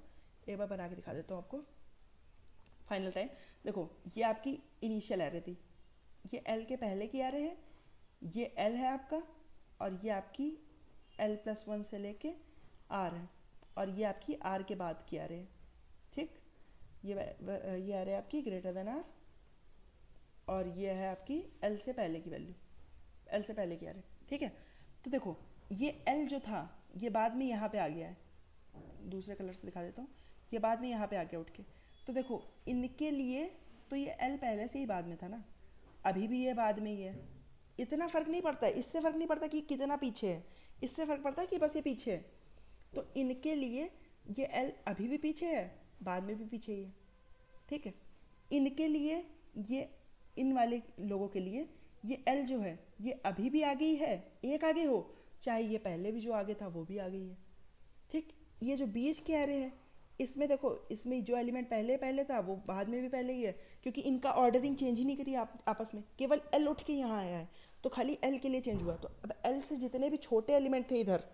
एक बार बना के दिखा देता हूँ आपको फाइनल टाइम। देखो ये आपकी इनिशियल एरे थी, ये एल के पहले की एरे है, ये एल है आपका, और ये आपकी एल प्लस 1 से लेके आर है, और ये आपकी आर के बाद की एरे है। ठीक, ये एरे आपकी ग्रेटर देन आर, और ये है आपकी एल से पहले की वैल्यू, एल से पहले की एरे। ठीक है, तो देखो ये एल जो था ये बाद में यहाँ पे आ गया है, दूसरे कलर से दिखा देता हूँ, ये बाद में यहाँ पे आ गया उठ के। तो देखो इनके लिए तो ये एल पहले से ही बाद में था ना, अभी भी ये बाद में ही है, इतना फ़र्क नहीं पड़ता है, इससे फ़र्क नहीं पड़ता कि कितना पीछे है, इससे फ़र्क पड़ता है कि बस ये पीछे है। तो इनके लिए ये एल अभी भी पीछे है, बाद में भी पीछे ही है। ठीक है, इनके लिए ये, इन वाले लोगों के लिए ये एल जो है ये अभी भी आगे ही है, एक आगे हो, चाहे ये पहले भी जो आगे था वो भी आगे ही है। ठीक, ये जो बीच के एरे है इसमें देखो, इसमें जो एलिमेंट पहले पहले था वो बाद में भी पहले ही है, क्योंकि इनका ऑर्डरिंग चेंज ही नहीं करी आपस में, केवल एल उठ के यहाँ आया है, तो खाली एल के लिए चेंज हुआ। तो अब एल से जितने भी छोटे एलिमेंट थे इधर,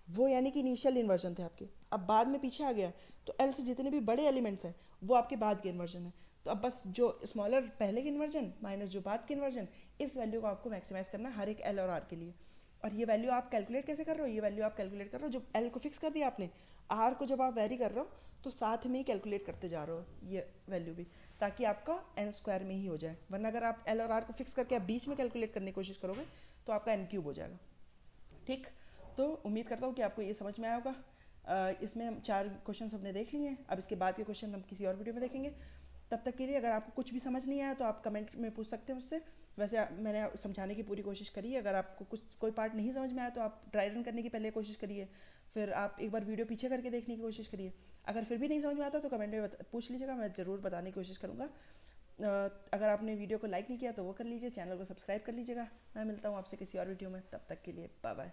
वो यानी कि इनिशियल इन्वर्जन थे आपके, अब बाद में पीछे आ गया, तो एल से जितने भी बड़े एलिमेंट्स हैं वो आपके बाद के इन्वर्जन है। तो अब बस जो स्मॉलर पहले के इन्वर्जन माइनस जो बाद के इन्वर्जन, इस वैल्यू को आपको मैक्सिमाइज करना है हर एक एल और आर के लिए। और ये वैल्यू आप कैलकुलेट कैसे कर रहे हो, ये वैल्यू आप कैलकुलेट कर रहे हो, जब एल को फिक्स कर दिया आपने, आर को जब आप वेरी कर रहे हो तो साथ में ही कैलकुलेट करते जा रहे हो ये वैल्यू भी, ताकि आपका एन स्क्वायर में ही हो जाए। वरना अगर आप एल और आर को फिक्स करके आप बीच में कैलकुलेट करने की कोशिश करोगे तो आपका एन क्यूब हो जाएगा। ठीक, तो उम्मीद करता हूँ कि आपको ये समझ में आया होगा। इसमें हम 4 क्वेश्चन हमने देख लिए हैं, अब इसके बाद के क्वेश्चन हम किसी और वीडियो में देखेंगे। तब तक के लिए अगर आपको कुछ भी समझ नहीं आया तो आप कमेंट में पूछ सकते हैं मुझसे। वैसे मैंने समझाने की पूरी कोशिश करी है, अगर आपको कोई पार्ट नहीं समझ में आया तो आप ड्राई रन करने की पहले कोशिश करिए, फिर आप एक बार वीडियो पीछे करके देखने की कोशिश करिए। अगर फिर भी नहीं समझ में आता तो कमेंट में पूछ लीजिएगा, मैं ज़रूर बताने की कोशिश करूँगा। अगर आपने वीडियो को लाइक नहीं किया तो वो कर लीजिए, चैनल को सब्सक्राइब कर लीजिएगा। मैं मिलता हूँ आपसे किसी और वीडियो में, तब तक के लिए बाय बाय।